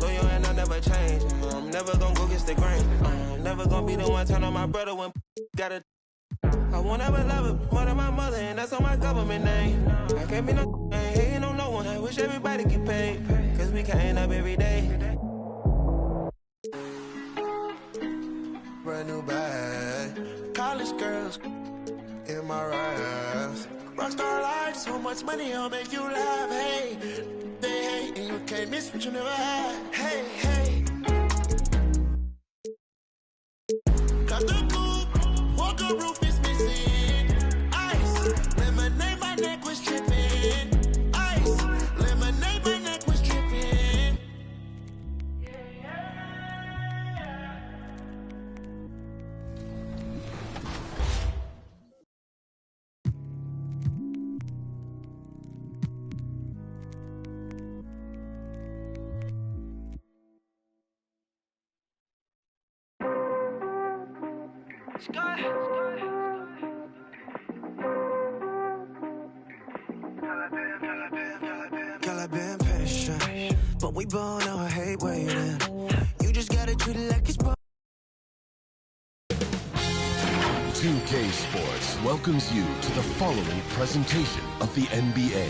Speaker 9: Loyal and I never change. I'm never gonna go against the grain. I'm never gonna be the one turn on my brother when got a. I won't ever love it more than my mother, and that's on my government name. I can't be no hating on no one. I wish everybody get paid, cause we can't up every day. Brand new bag, college girls in my raps. Rockstar life, so much money, I'll make you laugh. Hey, they hate and you can't miss what you never had. Hey, hey. Got the coupe, walker roof is missing. Ice, lemonade, my neck was tripping. Ice, lemonade, my neck was tripping. Girl, I've been patient, but we both know I hate waiting. You just gotta treat it like it's
Speaker 6: 2K Sports welcomes you to the following presentation of the NBA.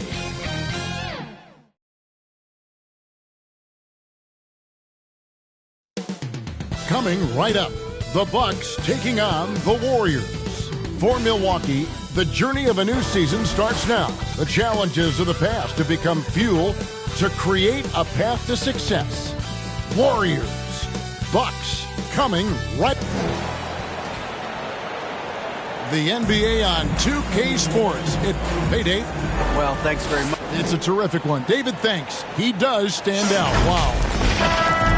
Speaker 4: Coming right up, the Bucks taking on the Warriors. For Milwaukee, the journey of a new season starts now. The challenges of the past have become fuel to create a path to success. Warriors, Bucks, coming right. The NBA on 2K Sports. Hey, Dave.
Speaker 10: Well, thanks very much.
Speaker 4: It's a terrific one. David, thanks. He does stand out. Wow.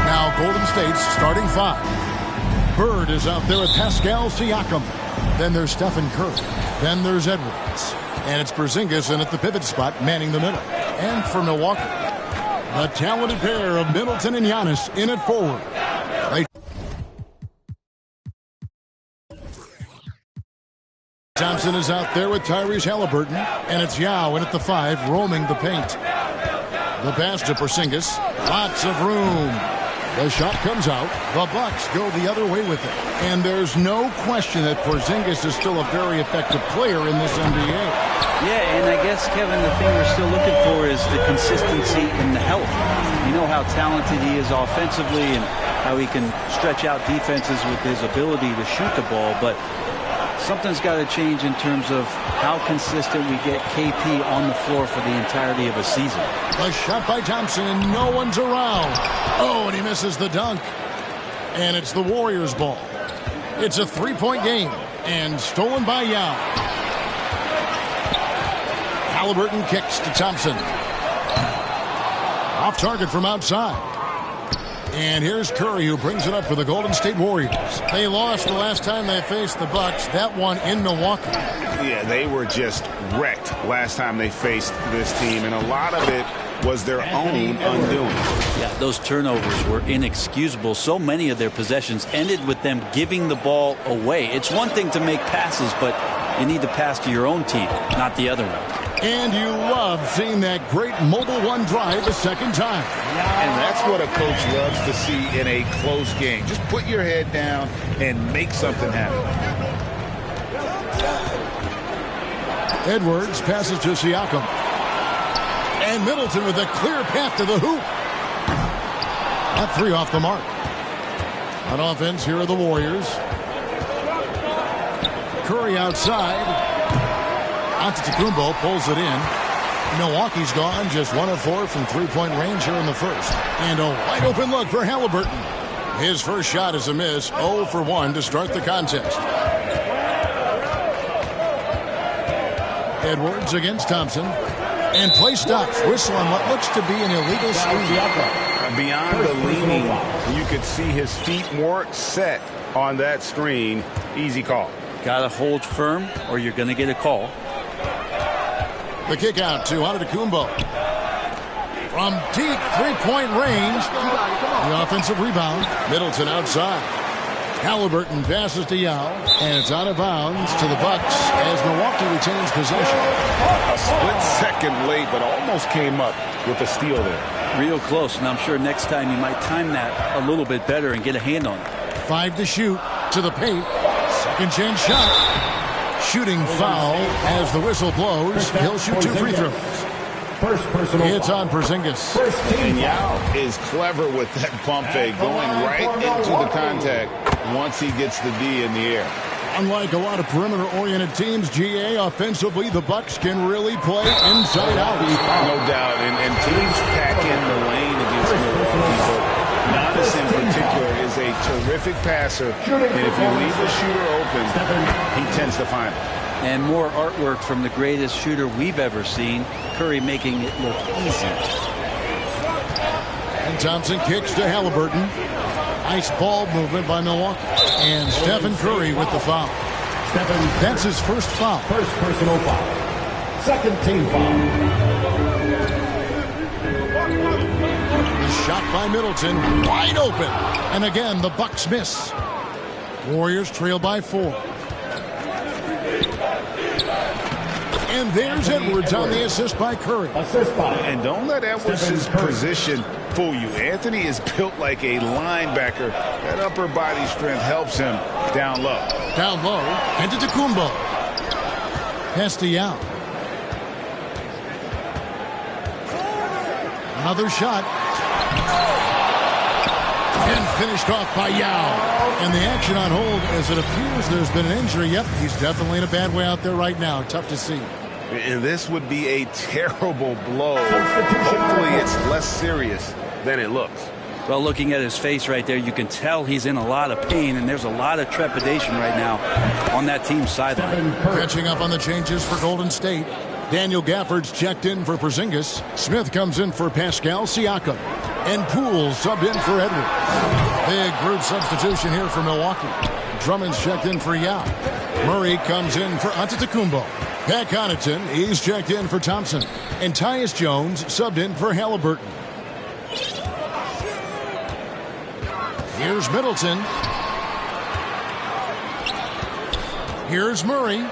Speaker 4: Now, Golden State's starting 5. Bird is out there with Pascal Siakam. Then there's Stephen Curry. Then there's Edwards. And it's Porzingis in at the pivot spot, manning the middle. And for Milwaukee, the talented pair of Middleton and Giannis in at forward. Thompson is out there with Tyrese Halliburton. And it's Yao in at the 5, roaming the paint. The pass to Porzingis. Lots of room. The shot comes out. The Bucks go the other way with it. And there's no question that Porzingis is still a very effective player in this NBA.
Speaker 10: Yeah, and I guess, Kevin, the thing we're still looking for is the consistency and the health. You know how talented he is offensively and how he can stretch out defenses with his ability to shoot the ball, but something's got to change in terms of how consistent we get KP on the floor for the entirety of a season.
Speaker 4: A shot by Thompson, and no one's around. Oh, and he misses the dunk. And it's the Warriors' ball. It's a 3-point game, and stolen by Yao. Halliburton kicks to Thompson. Off target from outside. And here's Curry, who brings it up for the Golden State Warriors. They lost the last time they faced the Bucks, that one in Milwaukee.
Speaker 11: Yeah, they were just wrecked last time they faced this team, and a lot of it was their own undoing.
Speaker 10: Yeah, those turnovers were inexcusable. So many of their possessions ended with them giving the ball away. It's one thing to make passes, but you need to pass to your own team, not the other one.
Speaker 4: And you love seeing that great mobile one drive a second time.
Speaker 11: And that's what a coach loves to see in a close game. Just put your head down and make something happen.
Speaker 4: Edwards passes to Siakam. And Middleton with a clear path to the hoop. That three off the mark. On offense, here are the Warriors. Curry outside. Antetokounmpo pulls it in. Milwaukee's gone just 1 of 4 from three-point range here in the first. And a wide open look for Halliburton. His first shot is a miss. 0 for 1 to start the contest. Edwards against Thompson. And play stops. Whistle on what looks to be an illegal screen.
Speaker 11: Beyond the leaning, you could see his feet weren't set on that screen. Easy call.
Speaker 10: Got to hold firm or you're going to get a call.
Speaker 4: The kick out to Antetokounmpo. From deep three-point range. The offensive rebound. Middleton outside. Halliburton passes to Yao. And it's out of bounds to the Bucks as Milwaukee retains possession.
Speaker 11: A split second late, but almost came up with a steal there.
Speaker 10: Real close, and I'm sure next time you might time that a little bit better and get a hand on it.
Speaker 4: 5 to shoot to the paint. Second chance shot. Shooting foul as the whistle blows. He'll shoot 2 free throws.
Speaker 12: First personal.
Speaker 4: It's on Porzingis.
Speaker 11: And Yao is clever with that pump fake, going right into the contact once he gets the D in the air.
Speaker 4: Unlike a lot of perimeter-oriented teams, GA, offensively, the Bucks can really play inside out.
Speaker 11: No doubt, and teams pack in the lane against Milwaukee. Giannis in particular is a terrific passer, and if you leave the shooter open, he tends to find it.
Speaker 10: And more artwork from the greatest shooter we've ever seen, Curry making it look easy.
Speaker 4: And Thompson kicks to Halliburton. Nice ball movement by Milwaukee. And Stephen Curry with the foul. That's his first foul.
Speaker 12: First personal foul. Second team foul.
Speaker 4: The shot by Middleton, wide open. And again, the Bucks miss. Warriors trail by 4. And there's Edwards on the assist by Curry.
Speaker 11: And don't let Edwards' position fool you. Anthony is built like a linebacker. That upper body strength helps him down low.
Speaker 4: Down low, and to Antetokounmpo. Pass to Yao. Another shot. And finished off by Yao. And the action on hold as it appears there's been an injury. Yep, he's definitely in a bad way out there right now. Tough to see.
Speaker 11: And this would be a terrible blow. Hopefully it's less serious than it looks.
Speaker 10: Well, looking at his face right there, you can tell he's in a lot of pain, and there's a lot of trepidation right now on that team's sideline.
Speaker 4: Catching up on the changes for Golden State. Daniel Gafford's checked in for Porzingis. Smith comes in for Pascal Siakam. And Poole subbed in for Edwards. Big group substitution here for Milwaukee. Drummond's checked in for Yao. Murray comes in for Antetokounmpo. Pat Connaughton, he's checked in for Thompson. And Tyus Jones subbed in for Halliburton. Here's Middleton. Here's Murray.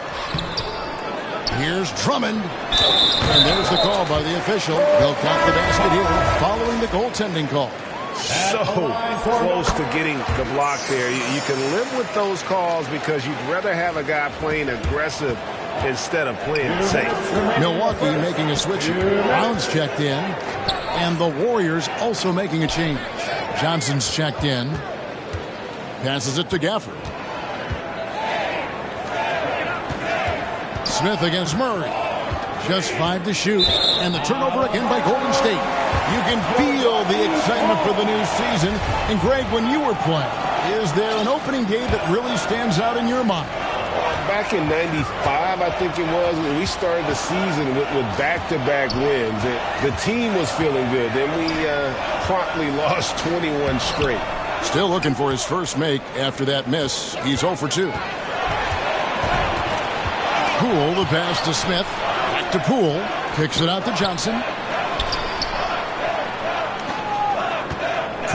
Speaker 4: Here's Drummond. And there's the call by the official. They'll count the basket here following the goaltending call.
Speaker 11: So close to getting the block there. You can live with those calls because you'd rather have a guy playing aggressive instead of playing it safe.
Speaker 4: Milwaukee making a switch. Brown's checked in. And the Warriors also making a change. Johnson's checked in. Passes it to Gafford. Smith against Murray. Just 5 to shoot. And the turnover again by Golden State. You can feel the excitement for the new season. And Greg, when you were playing, is there an opening game that really stands out in your mind?
Speaker 11: Back in '95, I think it was, when we started the season with back-to-back wins. The team was feeling good. Then we promptly lost 21 straight.
Speaker 4: Still looking for his first make after that miss. He's 0 for 2. Poole, the pass to Smith. Back to Poole. Kicks it out to Johnson.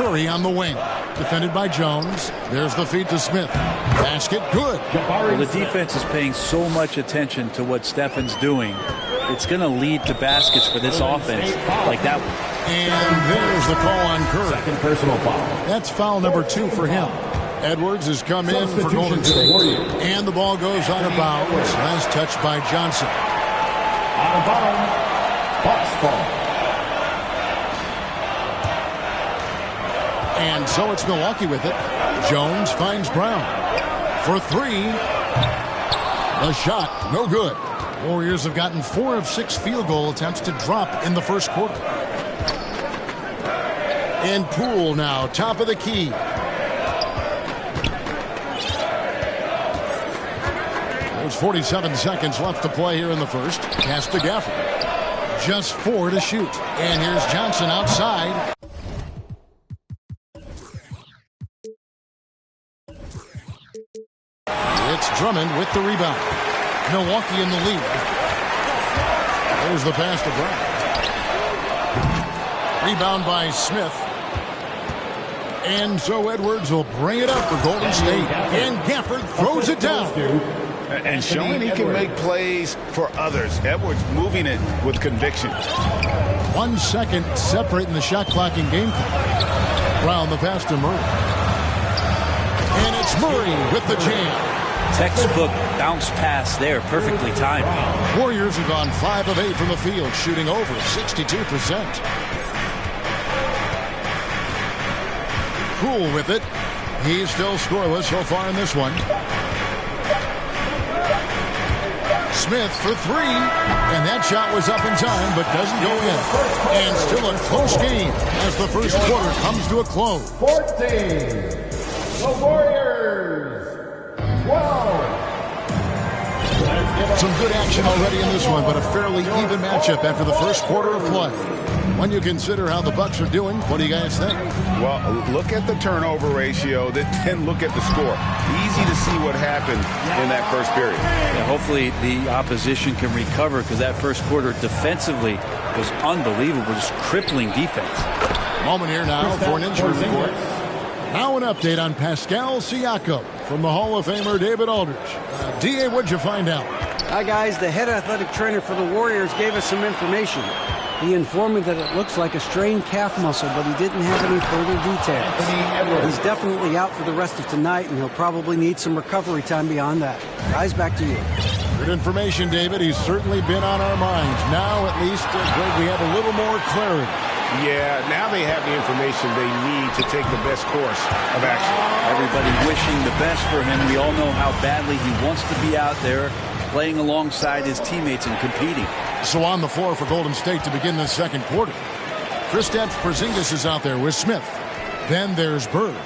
Speaker 4: Curry on the wing. Defended by Jones. There's the feed to Smith. Basket good.
Speaker 10: Well, the defense is paying so much attention to what Stefan's doing. It's going to lead to baskets for this offense like that one.
Speaker 4: And there's the call on Curry.
Speaker 12: Second personal foul.
Speaker 4: That's foul number 2 for him. Edwards has come in for Golden State. And the ball goes out of bounds. Last touch by Johnson.
Speaker 12: Out of bounds. Bucks ball.
Speaker 4: And so it's Milwaukee with it. Jones finds Brown for 3. The shot, no good. Warriors have gotten 4 of 6 field goal attempts to drop in the first quarter. And Poole now, top of the key. There's 47 seconds left to play here in the first. Pass to Gafford. Just 4 to shoot. And here's Johnson outside. It's Drummond with the rebound. Milwaukee in the lead. There's the pass to Brown. Rebound by Smith. And so Edwards will bring it up for Golden State. And Gafford throws it down.
Speaker 11: And showing he can make plays for others. Edwards moving it with conviction.
Speaker 4: 1 second separating the shot clock and game clock. Brown the pass to Murray. And it's Murray with the jam.
Speaker 10: Textbook bounce pass there, perfectly timed.
Speaker 4: Warriors have gone 5 of 8 from the field, shooting over 62%. Poole with it. He's still scoreless so far in this one. Smith for 3. And that shot was up in time, but doesn't go in. And still a close game as the first quarter comes to a close.
Speaker 12: 14. The Warriors. 12.
Speaker 4: Some good action already in this one, but a fairly even matchup after the first quarter of play. When you consider how the Bucks are doing, what do you guys think?
Speaker 11: Well, look at the turnover ratio, then look at the score. Easy to see what happened in that first period.
Speaker 10: Yeah, hopefully the opposition can recover, because that first quarter defensively was unbelievable, just crippling defense.
Speaker 4: Moment here now for an injury report. Now an update on Pascal Siakam from the Hall of Famer David Aldridge. D.A., what'd you find out?
Speaker 13: Hi, guys. The head athletic trainer for the Warriors gave us some information. He informed me that it looks like a strained calf muscle, but he didn't have any further details. He's definitely out for the rest of tonight, and he'll probably need some recovery time beyond that. Guys, back to you.
Speaker 4: Good information, David. He's certainly been on our minds. Now, at least, Greg, we have a little more clarity.
Speaker 11: Yeah, now they have the information they need to take the best course of action.
Speaker 10: Everybody wishing the best for him. We all know how badly he wants to be out there, playing alongside his teammates and competing.
Speaker 4: So on the floor for Golden State to begin the second quarter. Kristaps Porzingis is out there with Smith. Then there's Bird.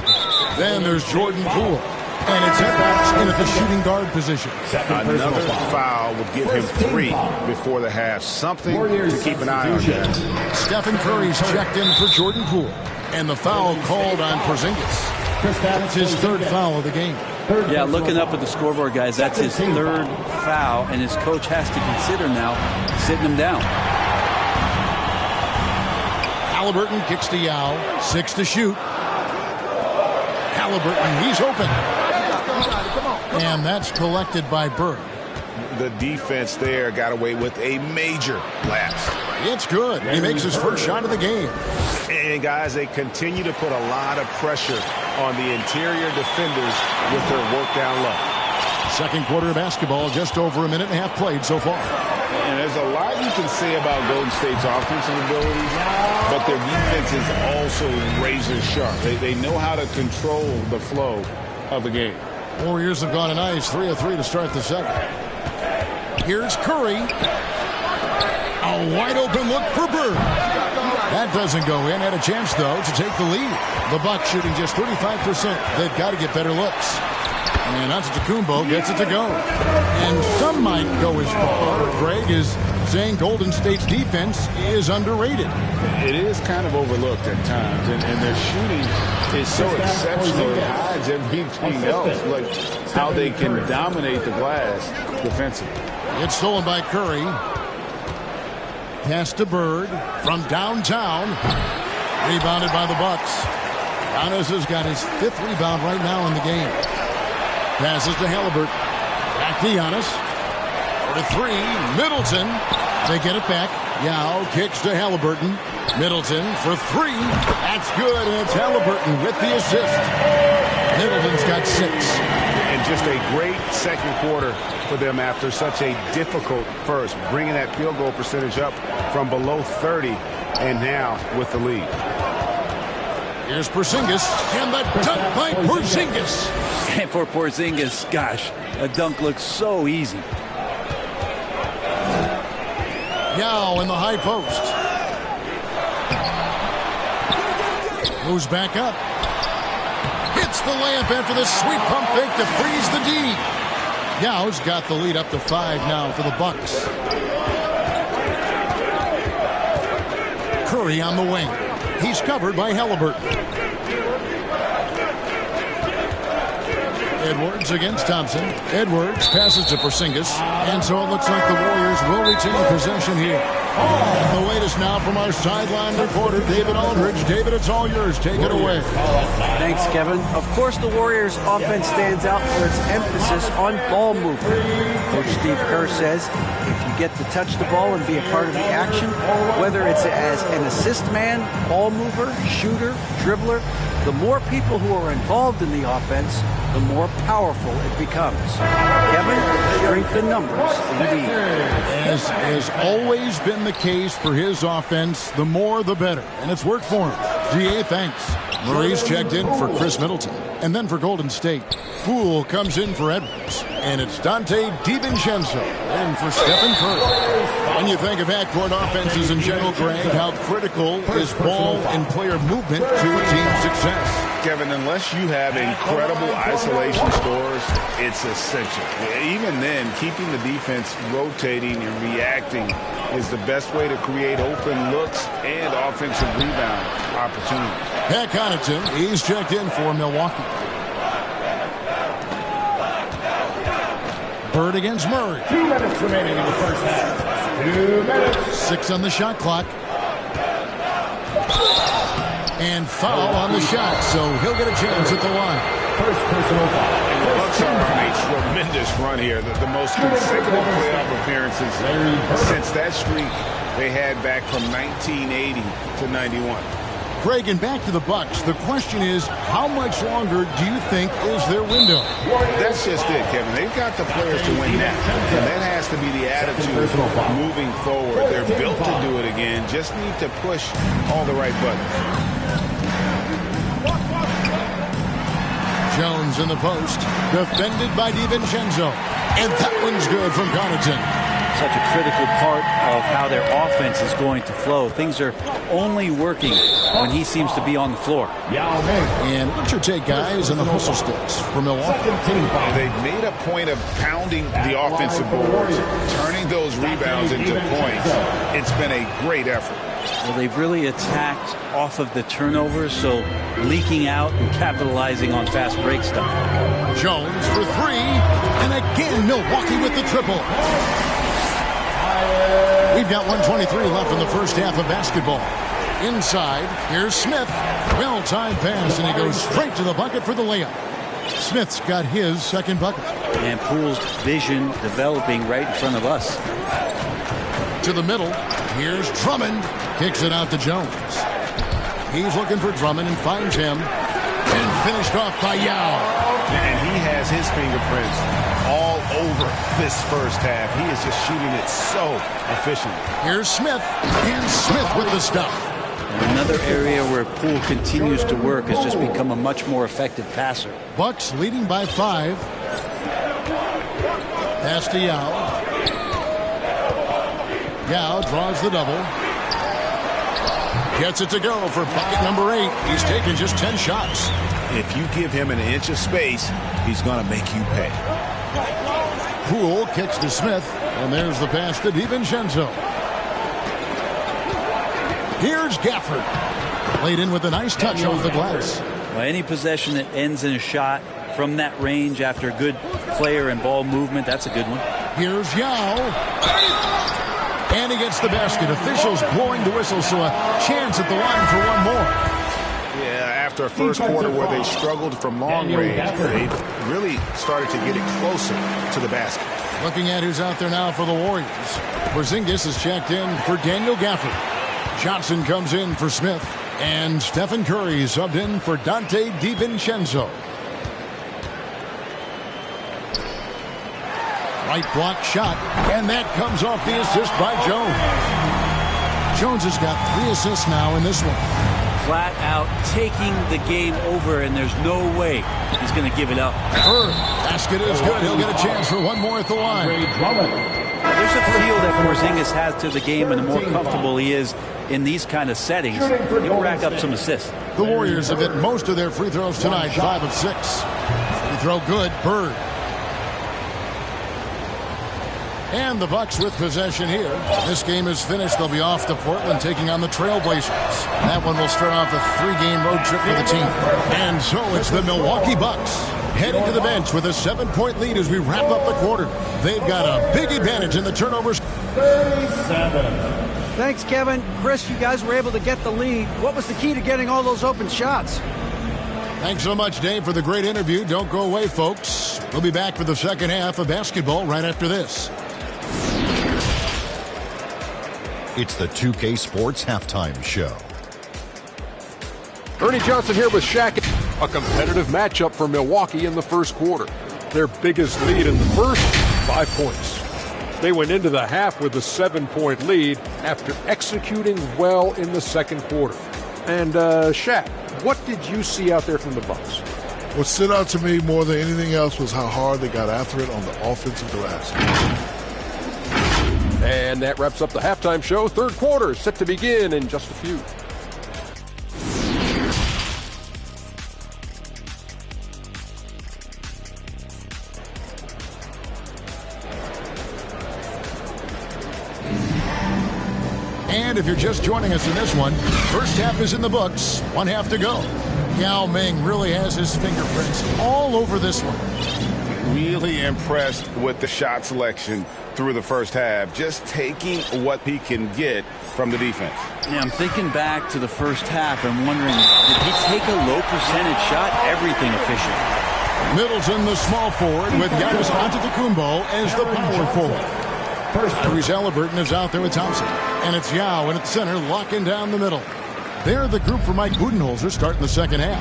Speaker 4: Then there's Jordan Poole. And it's Edwards in at the shooting guard position.
Speaker 11: Another foul would give him 3 before the half. Something to keep an eye on, guys.
Speaker 4: Stephen Curry's checked in for Jordan Poole. And the foul called on Porzingis. That's his 3rd foul of the game.
Speaker 10: Yeah, looking up at the scoreboard, guys, that's his 3rd foul, and his coach has to consider now sitting him down.
Speaker 4: Halliburton kicks to Yao. 6 to shoot. Halliburton, he's open. And that's collected by Bird.
Speaker 11: The defense there got away with a major lapse.
Speaker 4: It's good. He makes his first shot of the game.
Speaker 11: And, guys, they continue to put a lot of pressure on the interior defenders with their work down low.
Speaker 4: Second quarter of basketball, just over a minute and a half played so far.
Speaker 11: And there's a lot you can say about Golden State's offensive abilities, but their defense is also razor sharp. They know how to control the flow of the game.
Speaker 4: Warriors have gone a nice 3 of 3 to start the second. Here's Curry. A wide open look for Bird. That doesn't go in. Had a chance, though, to take the lead. The Bucks shooting just 35%. They've got to get better looks. And Antetokounmpo gets it to go. And some might go as far, Greg, is saying Golden State's defense is underrated.
Speaker 11: It is kind of overlooked at times, and their shooting is so exceptional. It hides everything else, like how they can dominate the glass defensively.
Speaker 4: It's stolen by Curry. Pass to Bird from downtown. Rebounded by the Bucks. Giannis has got his 5th rebound right now in the game. Passes to Halliburton. Back to Giannis. For 3, Middleton. They get it back. Yao kicks to Halliburton. Middleton for 3. That's good, and it's Halliburton with the assist. Middleton's got 6.
Speaker 11: And just a great second quarter for them after such a difficult first, bringing that field goal percentage up from below 30 and now with the lead.
Speaker 4: Here's Porzingis, and the dunk by Porzingis.
Speaker 10: And for Porzingis, gosh, a dunk looks so easy.
Speaker 4: Yao in the high post. Moves back up. Hits the layup after the sweet pump fake to freeze the D. Yao's got the lead up to 5 now for the Bucks. Curry on the wing. He's covered by Halliburton. Edwards against Thompson. Edwards passes to Porzingis. And so it looks like the Warriors will retain possession here. The latest now from our sideline reporter, David Aldridge. David, it's all yours. Take it away.
Speaker 13: Thanks, Kevin. Of course, the Warriors' offense stands out for its emphasis on ball movement. Coach Steve Kerr says if you get to touch the ball and be a part of the action, whether it's as an assist man, ball mover, shooter, dribbler, the more people who are involved in the offense, the more powerful it becomes. Kevin, strength in numbers, indeed.
Speaker 4: As has always been the case for his offense, the more the better. And it's worked for him. GA, thanks. Murray's checked in for Chris Middleton. And then for Golden State, Poole comes in for Edwards. And it's Dante DiVincenzo in for Stephen Curry. When you think of backcourt offenses in general, Greg, how critical is ball and player movement to a team's success?
Speaker 11: Kevin, unless you have incredible isolation scores, it's essential. Even then, keeping the defense rotating and reacting is the best way to create open looks and offensive rebound opportunities.
Speaker 4: Pat Connaughton, he's checked in for Milwaukee. Bird against Murray.
Speaker 12: 2 minutes remaining in the first half. 2 minutes.
Speaker 4: 6 on the shot clock. And foul on the shot, so he'll get a chance at the line.
Speaker 12: First personal foul.
Speaker 11: And the Bucks are on a tremendous run here. The most consecutive playoff appearances since that streak they had back from 1980 to 91.
Speaker 4: Craig, and back to the Bucks. The question is, how much longer do you think is their window?
Speaker 11: That's just it, Kevin. They've got the players to win now. And that has to be the attitude moving forward. They're built to do it again. Just need to push all the right buttons.
Speaker 4: Jones in the post, defended by DiVincenzo. And that one's good from Connaughton.
Speaker 10: Such a critical part of how their offense is going to flow. Things are only working when he seems to be on the floor.
Speaker 4: And what's your take, guys, on the hustle sticks for Milwaukee?
Speaker 11: They've made a point of pounding the offensive boards, turning those rebounds into points. It's been a great effort.
Speaker 10: Well, they've really attacked off of the turnovers, so leaking out and capitalizing on fast break stuff.
Speaker 4: Jones for 3, and again Milwaukee with the triple. We've got 1:23 left in the first half of basketball. Inside, here's Smith. Well-timed pass, and he goes straight to the bucket for the layup. Smith's got his second bucket.
Speaker 10: And Poole's vision developing right in front of us.
Speaker 4: To the middle, here's Drummond. Kicks it out to Jones. He's looking for Drummond and finds him. And finished off by Yao.
Speaker 11: And he has his fingerprints all over this first half. He is just shooting it so efficiently.
Speaker 4: Here's Smith. And Smith with the stuff.
Speaker 10: And another area where Poole continues to work has just become a much more effective passer.
Speaker 4: Bucks leading by 5. Pass to Yao. Yao draws the double. Gets it to go for bucket number 8. He's taken just 10 shots.
Speaker 11: If you give him an inch of space, he's going to make you pay.
Speaker 4: Poole kicks to Smith, and there's the pass to DiVincenzo. Here's Gafford. Laid in with a nice touch off the glass.
Speaker 10: Well, any possession that ends in a shot from that range after good player and ball movement, that's a good one.
Speaker 4: Here's Yao. And he gets the basket. Officials blowing the whistle, so a chance at the line for one more.
Speaker 11: Yeah, after a first quarter where they struggled from long range, they really started to get it closer to the basket.
Speaker 4: Looking at who's out there now for the Warriors. Porzingis is checked in for Daniel Gafford. Johnson comes in for Smith. And Stephen Curry subbed in for Dante DiVincenzo. Right block shot. And that comes off the assist by Jones. Jones has got 3 assists now in this one.
Speaker 10: Flat out taking the game over, and there's no way he's going to give it up.
Speaker 4: Basket is good. He'll get a chance for one more at the line.
Speaker 10: There's a feel that Porzingis has to the game, and the more comfortable he is in these kind of settings, he'll rack up some assists.
Speaker 4: The Warriors have hit most of their free throws tonight, 5 of 6. Free throw good, Bird. And the Bucks with possession here. This game is finished. They'll be off to Portland taking on the Trailblazers. That one will start off a 3-game road trip for the team. And so it's the Milwaukee Bucks heading to the bench with a 7-point lead as we wrap up the quarter. They've got a big advantage in the turnovers.
Speaker 12: 37.
Speaker 13: Thanks, Kevin. Chris, you guys were able to get the lead. What was the key to getting all those open shots?
Speaker 4: Thanks so much, Dave, for the great interview. Don't go away, folks. We'll be back for the second half of basketball right after this.
Speaker 14: It's the 2K Sports Halftime Show.
Speaker 7: Ernie Johnson here with Shaq. A competitive matchup for Milwaukee in the first quarter. Their biggest lead in the first, 5 points. They went into the half with a 7-point lead after executing well in the second quarter. And Shaq, what did you see out there from the Bucks?
Speaker 15: What stood out to me more than anything else was how hard they got after it on the offensive glass.
Speaker 7: And that wraps up the halftime show. Third quarter set to begin in just a few.
Speaker 4: And if you're just joining us in this one, first half is in the books. 1 half to go. Yao Ming really has his fingerprints all over this one.
Speaker 11: Really impressed with the shot selection through the first half, just taking what he can get from the defense.
Speaker 10: Yeah, I'm thinking back to the first half and wondering, did he take a low percentage shot? Everything efficient.
Speaker 4: Middleton, the small forward, with Giannis Antetokounmpo as the power forward. Therese Halliburton is out there with Thompson. And it's Yao in at center, locking down the middle. They're the group for Mike Budenholzer starting the second half.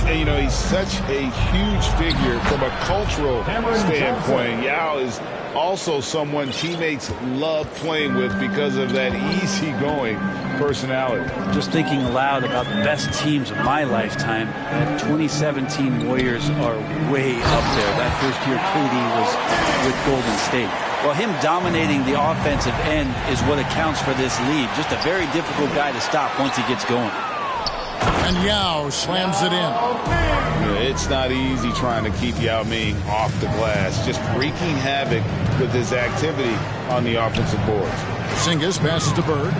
Speaker 11: And, you know, he's such a huge figure from a cultural standpoint. Yao is also someone teammates love playing with because of that easygoing personality.
Speaker 10: Just thinking aloud about the best teams of my lifetime, the 2017 Warriors are way up there. That first year KD was with Golden State. Well, him dominating the offensive end is what accounts for this lead. Just a very difficult guy to stop once he gets going.
Speaker 4: And Yao slams it in.
Speaker 11: Yeah, it's not easy trying to keep Yao Ming off the glass. Just wreaking havoc with his activity on the offensive boards.
Speaker 4: Porzingis passes to Bird.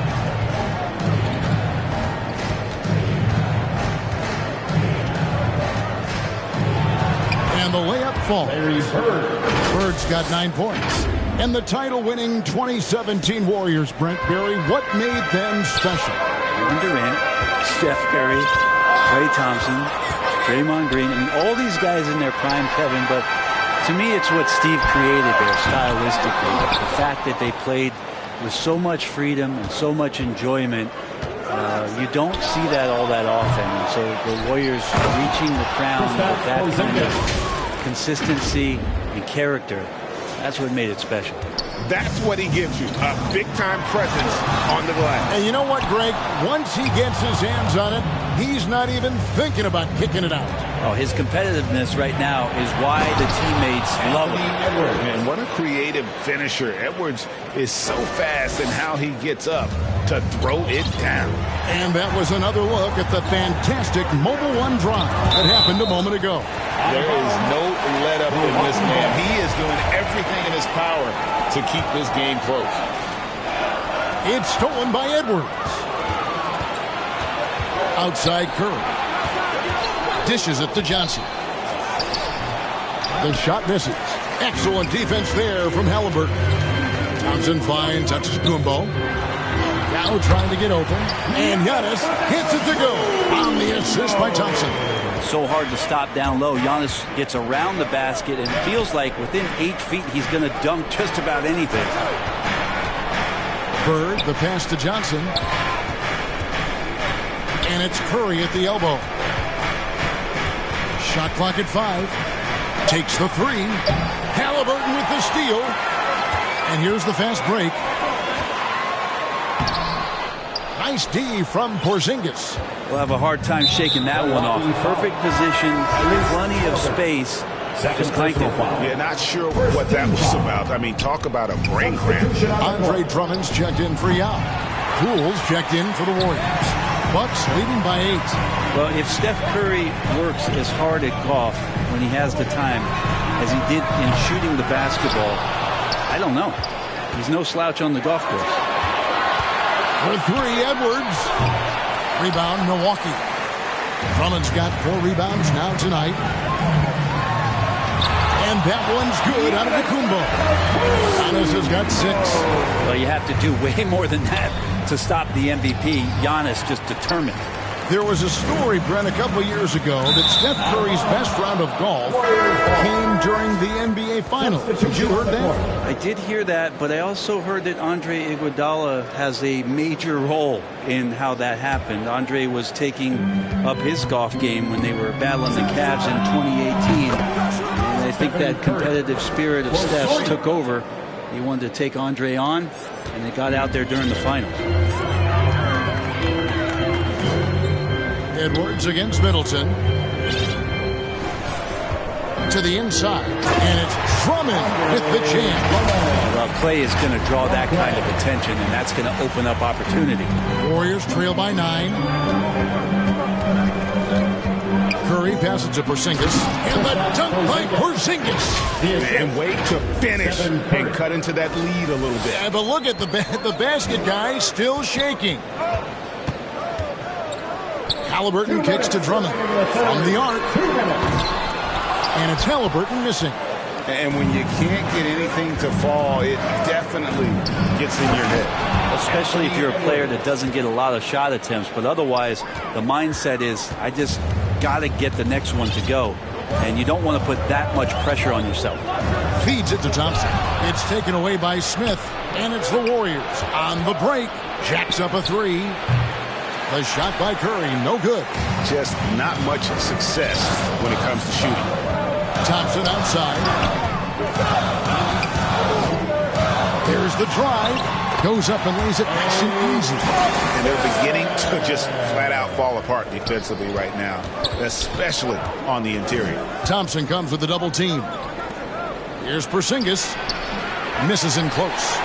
Speaker 4: And the layup falls. Bird's got 9 points. And the title-winning 2017 Warriors, Brent Berry, what made them special?
Speaker 10: Kevin Durant, Steph Curry, Klay Thompson, Draymond Green, and all these guys in their prime, Kevin, but to me it's what Steve created there stylistically. The fact that they played with so much freedom and so much enjoyment, you don't see that all that often. And so the Warriors reaching the crown with that kind of consistency and character, that's what made it special.
Speaker 11: That's what he gives you, a big-time presence on the glass.
Speaker 4: And you know what, Greg? Once he gets his hands on it, he's not even thinking about kicking it out.
Speaker 10: Oh, his competitiveness right now is why the teammates love him.
Speaker 11: And what a creative finisher. Edwards is so fast in how he gets up to throw it down.
Speaker 4: And that was another look at the fantastic Mobile One drive that happened a moment ago.
Speaker 11: There is no let-up in this man. He is doing everything in his power to keep this game close.
Speaker 4: It's stolen by Edwards. Outside Curry. Dishes it to Johnson. The shot misses. Excellent defense there from Halliburton. Johnson finds Antetokounmpo. Now trying to get open. And Giannis hits it to go on the assist by Thompson.
Speaker 10: So hard to stop down low. Giannis gets around the basket and it feels like within 8 feet he's going to dunk just about anything.
Speaker 4: Bird, the pass to Johnson. And it's Curry at the elbow. Shot clock at 5. Takes the 3. Halliburton with the steal. And here's the fast break. Nice D from Porzingis.
Speaker 10: We'll have a hard time shaking that one off. Perfect position, plenty of space. Just clanked it.
Speaker 11: Yeah, not sure what that was about. I mean, talk about a brain cramp.
Speaker 4: Andre Drummond's checked in for Yao. Poole's checked in for the Warriors. Bucks leading by 8.
Speaker 10: Well, if Steph Curry works as hard at golf when he has the time as he did in shooting the basketball, I don't know. He's no slouch on the golf course.
Speaker 4: For 3, Edwards. Rebound, Milwaukee. Drummond's got 4 rebounds now tonight. And that one's good out of the Kumbo. Giannis has got 6.
Speaker 10: Well, you have to do way more than that to stop the MVP. Giannis just determined.
Speaker 4: There was a story, Brent, a couple years ago that Steph Curry's best round of golf came during the NBA Finals. Have you heard that?
Speaker 10: I did hear that, but I also heard that Andre Iguodala has a major role in how that happened. Andre was taking up his golf game when they were battling the Cavs in 2018. And I think that competitive spirit of Steph's took over. He wanted to take Andre on, and they got out there during the finals.
Speaker 4: Edwards against Middleton. To the inside. And it's Drummond with the jam.
Speaker 10: Well, Clay is going to draw that kind of attention, and that's going to open up opportunity.
Speaker 4: Warriors trail by 9. Curry passes to Porzingis. And the dunk by Porzingis.
Speaker 11: And wait to finish and cut into that lead a little bit.
Speaker 4: Yeah, but look at the basket guy still shaking. Halliburton kicks to Drummond from the arc. And it's Halliburton missing.
Speaker 11: And when you can't get anything to fall, it definitely gets in your head.
Speaker 10: Especially if you're a player that doesn't get a lot of shot attempts. But otherwise, the mindset is, I just got to get the next one to go. And you don't want to put that much pressure on yourself.
Speaker 4: Feeds it to Thompson. It's taken away by Smith. And it's the Warriors on the break. Jacks up a 3. The shot by Curry, no good.
Speaker 11: Just not much success when it comes to shooting.
Speaker 4: Thompson outside. There's the drive. Goes up and lays it nice and easy.
Speaker 11: And they're beginning to just flat out fall apart defensively right now, especially on the interior.
Speaker 4: Thompson comes with the double team. Here's Porzingis. Misses in close.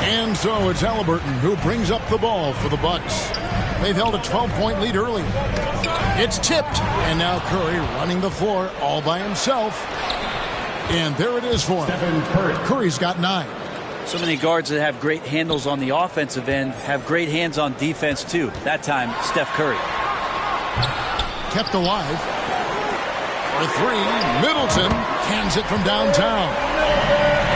Speaker 4: And so it's Halliburton who brings up the ball for the Bucks. They've held a 12-point lead early. It's tipped, and now Curry running the floor all by himself. And there it is for him. Curry's got 9.
Speaker 10: So many guards that have great handles on the offensive end have great hands on defense, too. That time, Steph Curry.
Speaker 4: Kept alive. For 3, Middleton cans it from downtown.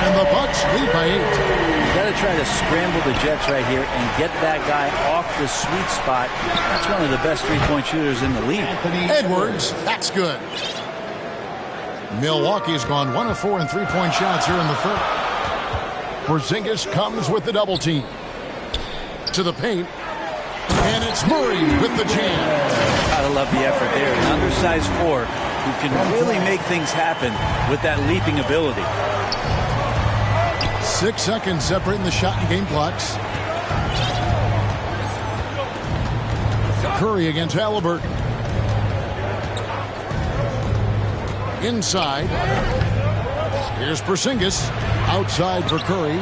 Speaker 4: And the Bucks lead by 8.
Speaker 10: You got to try to scramble the Jets right here and get that guy off the sweet spot. That's one of the best three-point shooters in the league.
Speaker 4: Edwards, that's good. Milwaukee's gone 1 of 4 in three-point shots here in the third. Porzingis comes with the double team. To the paint. And it's Murray with the jam.
Speaker 10: Gotta love the effort there. An undersized 4 who can really make things happen with that leaping ability.
Speaker 4: 6 seconds separating the shot and game clocks. Curry against Halliburton. Inside. Here's Porzingis. Outside for Curry.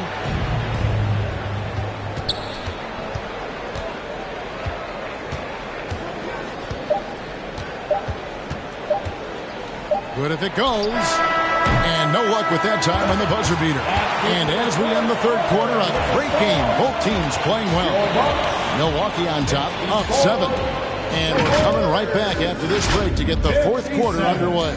Speaker 4: Good if it goes. And no luck with that time on the buzzer beater. And as we end the third quarter, a great game. Both teams playing well. Milwaukee on top, up 7. And we're coming right back after this break to get the fourth quarter underway.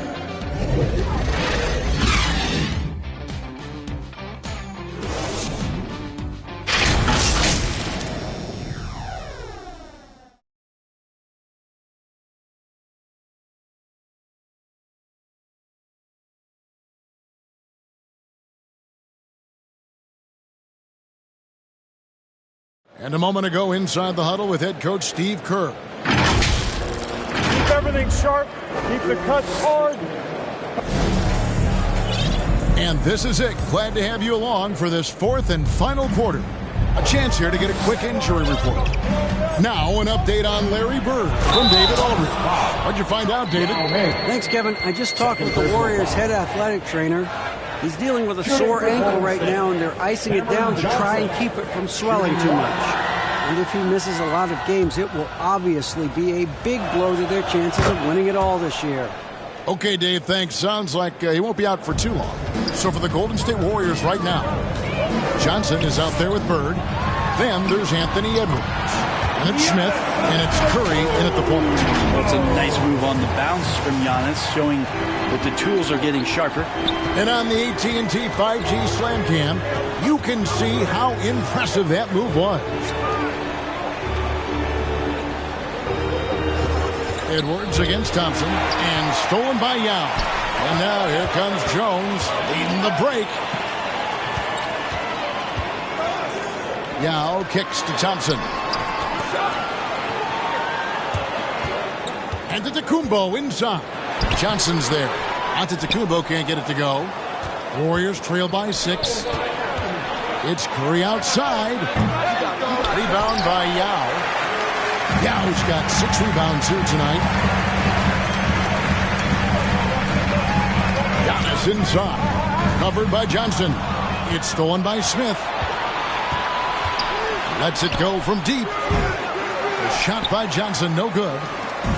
Speaker 4: And a moment ago inside the huddle with head coach Steve Kerr.
Speaker 16: Keep everything sharp. Keep the cuts hard.
Speaker 4: And this is it. Glad to have you along for this fourth and final quarter. A chance here to get a quick injury report. Now an update on Larry Bird from David Aldridge. What'd you find out, David?
Speaker 13: Thanks, Kevin. I just talked with the Warriors head athletic trainer. He's dealing with a sore ankle right now, and they're icing it down to try and keep it from swelling too much. And if he misses a lot of games, it will obviously be a big blow to their chances of winning it all this year.
Speaker 4: Okay, Dave, thanks. Sounds like he won't be out for too long. So for the Golden State Warriors right now, Johnson is out there with Bird. Then there's Anthony Edwards. And it's Smith, and it's Curry in at the point.
Speaker 10: Well, it's a nice move on the bounce from Giannis, showing that the tools are getting sharper.
Speaker 4: And on the AT&T 5G Slam Cam, you can see how impressive that move was. Edwards against Thompson, and stolen by Yao. And now here comes Jones, leading the break. Yao kicks to Thompson. Antetokounmpo inside. Johnson's there. Antetokounmpo can't get it to go. Warriors trail by 6. It's Curry outside. Rebound by Yao. Yao's got 6 rebounds here tonight. Giannis inside. Covered by Johnson. It's stolen by Smith. Lets it go from deep. A shot by Johnson, no good.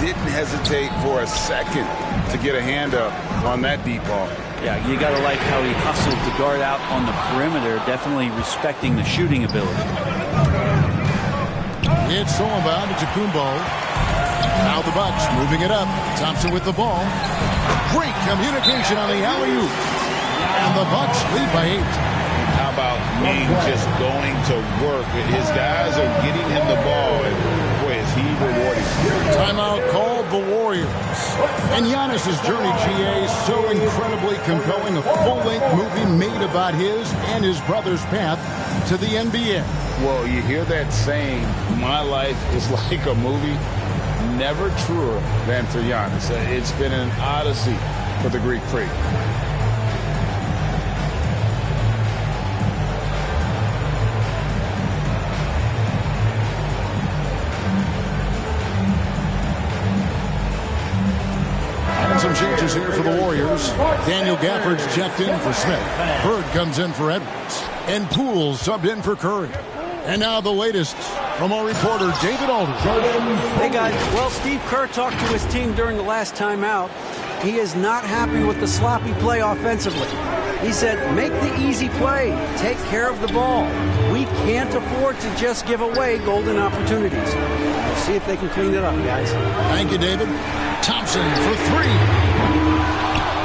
Speaker 11: Didn't hesitate for a second to get a hand up on that deep ball.
Speaker 10: Yeah, you got to like how he hustled to guard out on the perimeter, definitely respecting the shooting ability.
Speaker 4: It's stolen by Antetokounmpo. Now the Bucks moving it up. Thompson with the ball. Great communication on the alley-oop. And the Bucks lead by 8.
Speaker 11: How about Ming just going to work? His guys are getting him the ball, and boy, is he rewarding.
Speaker 4: Timeout called the Warriors. And Giannis' journey, GA, is so incredibly compelling. A full-length movie made about his and his brother's path to the NBA.
Speaker 11: Well, you hear that saying, my life is like a movie. Never truer than for Giannis. It's been an odyssey for the Greek freak.
Speaker 4: Some changes here for the Warriors. Daniel Gafford's checked in for Smith. Bird comes in for Edwards. And Poole subbed in for Curry. And now the latest from our reporter, David Aldridge.
Speaker 13: Hey, guys. Well, Steve Kerr talked to his team during the last timeout. He is not happy with the sloppy play offensively. He said, make the easy play. Take care of the ball. We can't afford to just give away golden opportunities. We'll see if they can clean it up, guys.
Speaker 4: Thank you, David. Thompson for 3.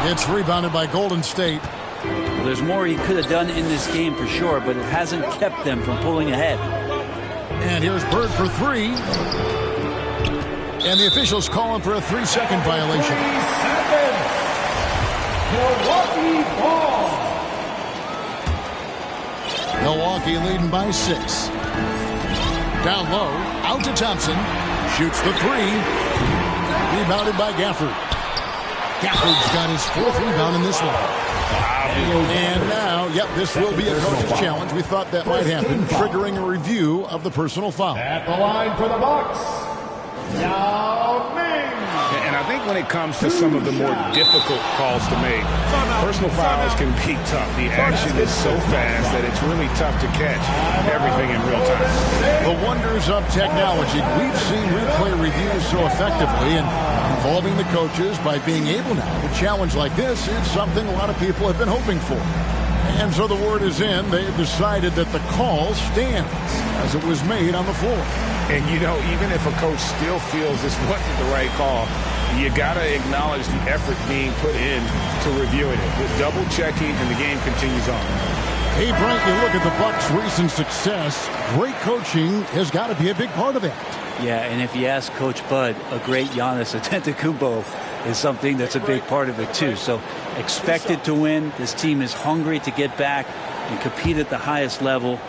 Speaker 4: It's rebounded by Golden State.
Speaker 10: Well, there's more he could have done in this game for sure, but it hasn't kept them from pulling ahead.
Speaker 4: And here's Bird for 3. And the officials call him for a 3-second violation.
Speaker 12: Milwaukee ball.
Speaker 4: Milwaukee leading by 6. Down low, out to Thompson. Shoots the 3. Rebounded by Gafford. Gafford's got his 4th rebound in this one. And now, this will be a coach's challenge. We thought that might happen, triggering a review of the personal foul.
Speaker 12: At the line for the Bucks, Yao Ming.
Speaker 11: And I think when it comes to some of the more difficult calls to make, personal fouls can be tough. The action is so fast that it's really tough to catch everything in real time.
Speaker 4: The wonders of technology. We've seen replay reviews so effectively, and involving the coaches by being able now to challenge like this is something a lot of people have been hoping for. And so the word is in. They've decided that the call stands as it was made on the floor.
Speaker 11: And, you know, even if a coach still feels this wasn't the right call, you got to acknowledge the effort being put in to reviewing it. With double checking, and the game continues on.
Speaker 4: Hey, Frank, you look at the Bucks' recent success. Great coaching has got to be a big part of that.
Speaker 10: Yeah, and if you ask Coach Bud, a great Giannis Antetokounmpo is something that's a big part of it, too. So expected to win. This team is hungry to get back and compete at the highest level.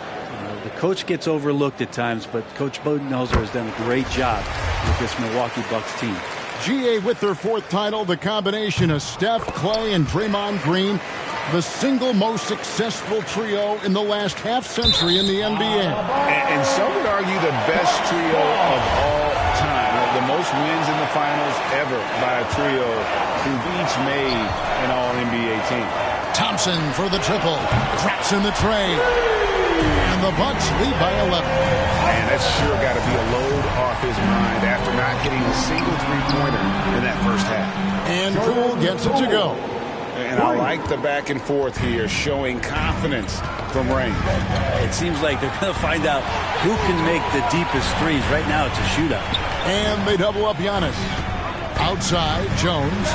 Speaker 10: The coach gets overlooked at times, but Coach Budenholzer has done a great job with this Milwaukee Bucks team.
Speaker 4: GA with their 4th title, the combination of Steph, Clay, and Draymond Green, the single most successful trio in the last half-century in the NBA.
Speaker 11: And some would argue the best trio of all time. The most wins in the finals ever by a trio who've each made an All-NBA team.
Speaker 4: Thompson for the triple, drops in the tray, and the Bucks lead by 11.
Speaker 11: Man, that's sure got to be a load off his mind after not hitting a single three-pointer in that first half.
Speaker 4: And Poole gets it to go.
Speaker 11: And I like the back and forth here, showing confidence from Rain.
Speaker 10: It seems like they're going to find out who can make the deepest threes. Right now, it's a shootout.
Speaker 4: And they double up Giannis. Outside, Jones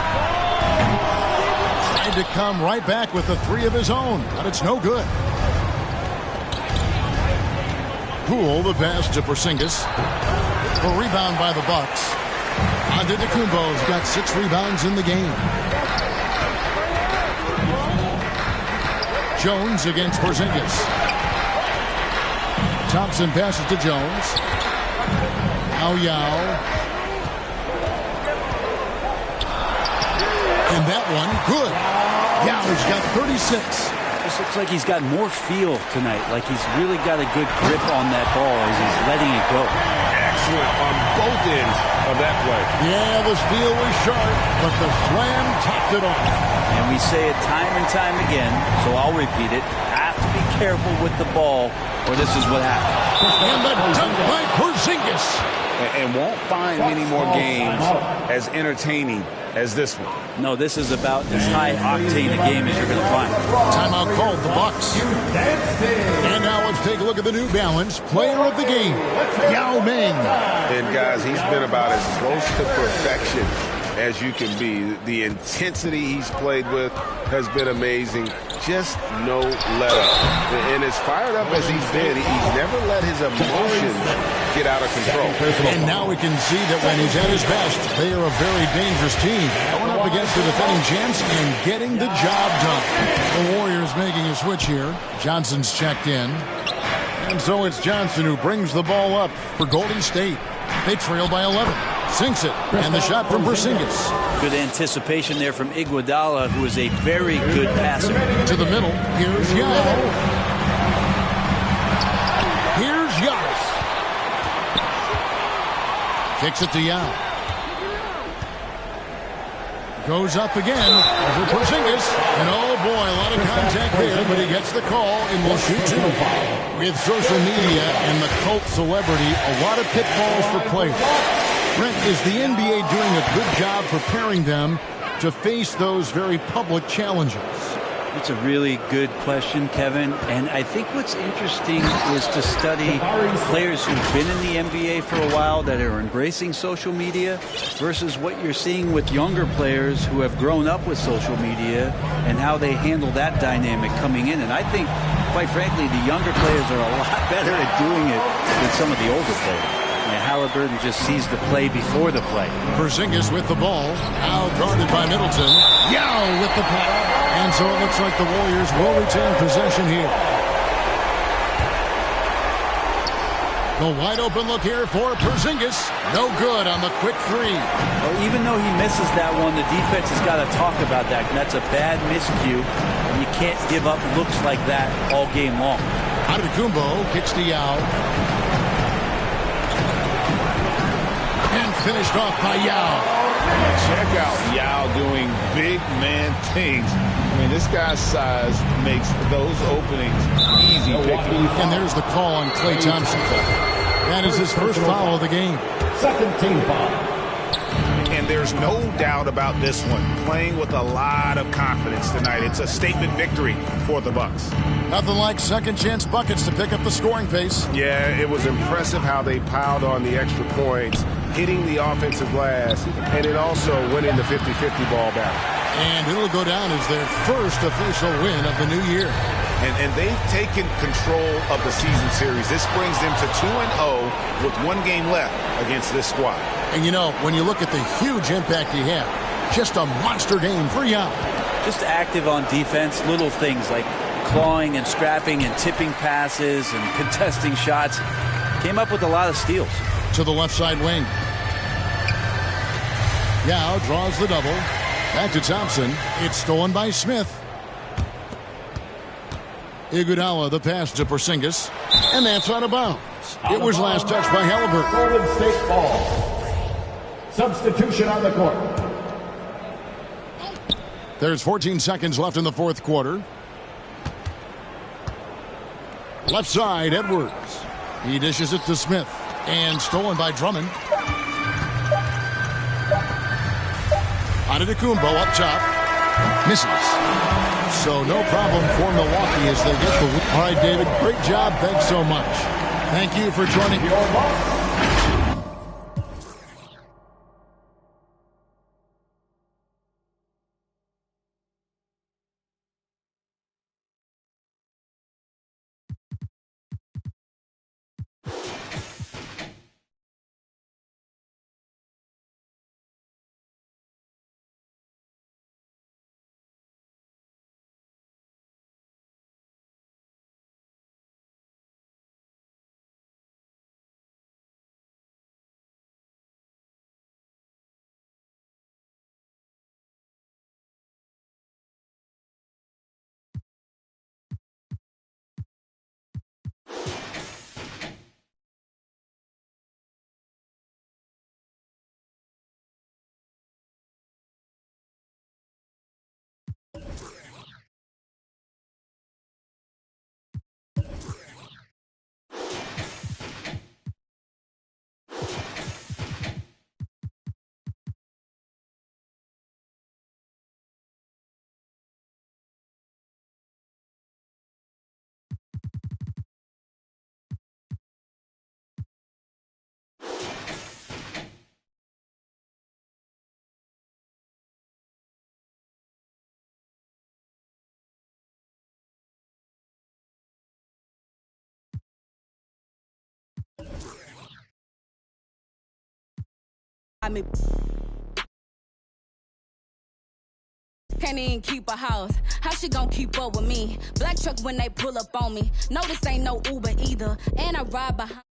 Speaker 4: tried to come right back with a 3 of his own, but it's no good. Poole, the pass to Porzingis. A rebound by the Bucks. Antetokounmpo's got 6 rebounds in the game. Jones against Porzingis. Thompson passes to Jones. Now Yao. And that one, good. Yao's got 36.
Speaker 10: This looks like he's got more feel tonight, like he's really got a good grip on that ball as he's letting it go.
Speaker 11: Excellent on both ends of that play.
Speaker 4: Yeah, the steal was sharp, but the slam topped it off.
Speaker 10: And we say it time and time again, so I'll repeat it. Have to be careful with the ball, or this is what happens.
Speaker 4: And the dunk by Porzingis.
Speaker 11: And won't find many more games as entertaining as this one.
Speaker 10: No, this is about as high-octane a game as you're going to find.
Speaker 4: Timeout called, the Bucks. And now let's take a look at the New Balance player of the game, Yao Ming.
Speaker 11: And, guys, he's been about as close to perfection as you can be. The intensity he's played with has been amazing. Just no let up. And as fired up as he's been, he's never let his emotions get out of control.
Speaker 4: And now we can see that when he's at his best, they are a very dangerous team. Going up against the defending champs and getting the job done. The Warriors making a switch here. Johnson's checked in. And so it's Johnson who brings the ball up for Golden State. They trail by 11. Sinks it. And the shot from Porzingis.
Speaker 10: Good anticipation there from Iguodala, who is a very good passer.
Speaker 4: To the middle. Here's Yao. Here's Giannis. Kicks it to Yao. Goes up again over Porzingis. And oh boy, a lot of contact there, but he gets the call and will shoot 2. With social media and the cult celebrity, a lot of pitfalls for players. Brent, is the NBA doing a good job preparing them to face those very public challenges?
Speaker 10: It's a really good question, Kevin. And I think what's interesting is to study players who've been in the NBA for a while that are embracing social media versus what you're seeing with younger players who have grown up with social media and how they handle that dynamic coming in. And I think, quite frankly, the younger players are a lot better at doing it than some of the older players. Halliburton just sees the play before the play.
Speaker 4: Porzingis with the ball. Now guarded by Middleton. Yao with the pass. And so it looks like the Warriors will retain possession here. The wide open look here for Porzingis. No good on the quick 3.
Speaker 10: Well, even though he misses that one, the defense has got to talk about that. And that's a bad miscue. You can't give up looks like that all game long.
Speaker 4: Antetokounmpo kicks to Yao. Finished off by Yao.
Speaker 11: Check out Yao doing big man things. I mean, this guy's size makes those openings easy picking.
Speaker 4: And there's the call on Klay Thompson. That is his first foul of the game.
Speaker 12: Second team foul.
Speaker 11: And there's no doubt about this one. Playing with a lot of confidence tonight. It's a statement victory for the Bucks.
Speaker 4: Nothing like second chance buckets to pick up the scoring pace.
Speaker 11: Yeah, it was impressive how they piled on the extra points, hitting the offensive glass, and then also winning the 50-50 ball battle.
Speaker 4: And it'll go down as their first official win of the new year.
Speaker 11: And they've taken control of the season series. This brings them to 2-0 with 1 game left against this squad.
Speaker 4: And you know, when you look at the huge impact he had, just a monster game for Yao.
Speaker 10: Just active on defense, little things like clawing and scrapping and tipping passes and contesting shots. Came up with a lot of steals.
Speaker 4: To the left side wing. Yao draws the double. Back to Thompson. It's stolen by Smith. Iguodala, the pass to Porzingis. And that's out of bounds. It was last touched by Halliburton.
Speaker 12: Golden State ball. Substitution on the court.
Speaker 4: There's 14 seconds left in the fourth quarter. Left side, Edwards. He dishes it to Smith. And stolen by Drummond. Antetokounmpo up top. Misses. So no problem for Milwaukee as they get the win. All right, David, great job. Thanks so much. Thank you for joining.
Speaker 17: Can't even keep a house. How she gon' keep up with me? Black truck when they pull up on me. No, this ain't no Uber either. And I ride behind.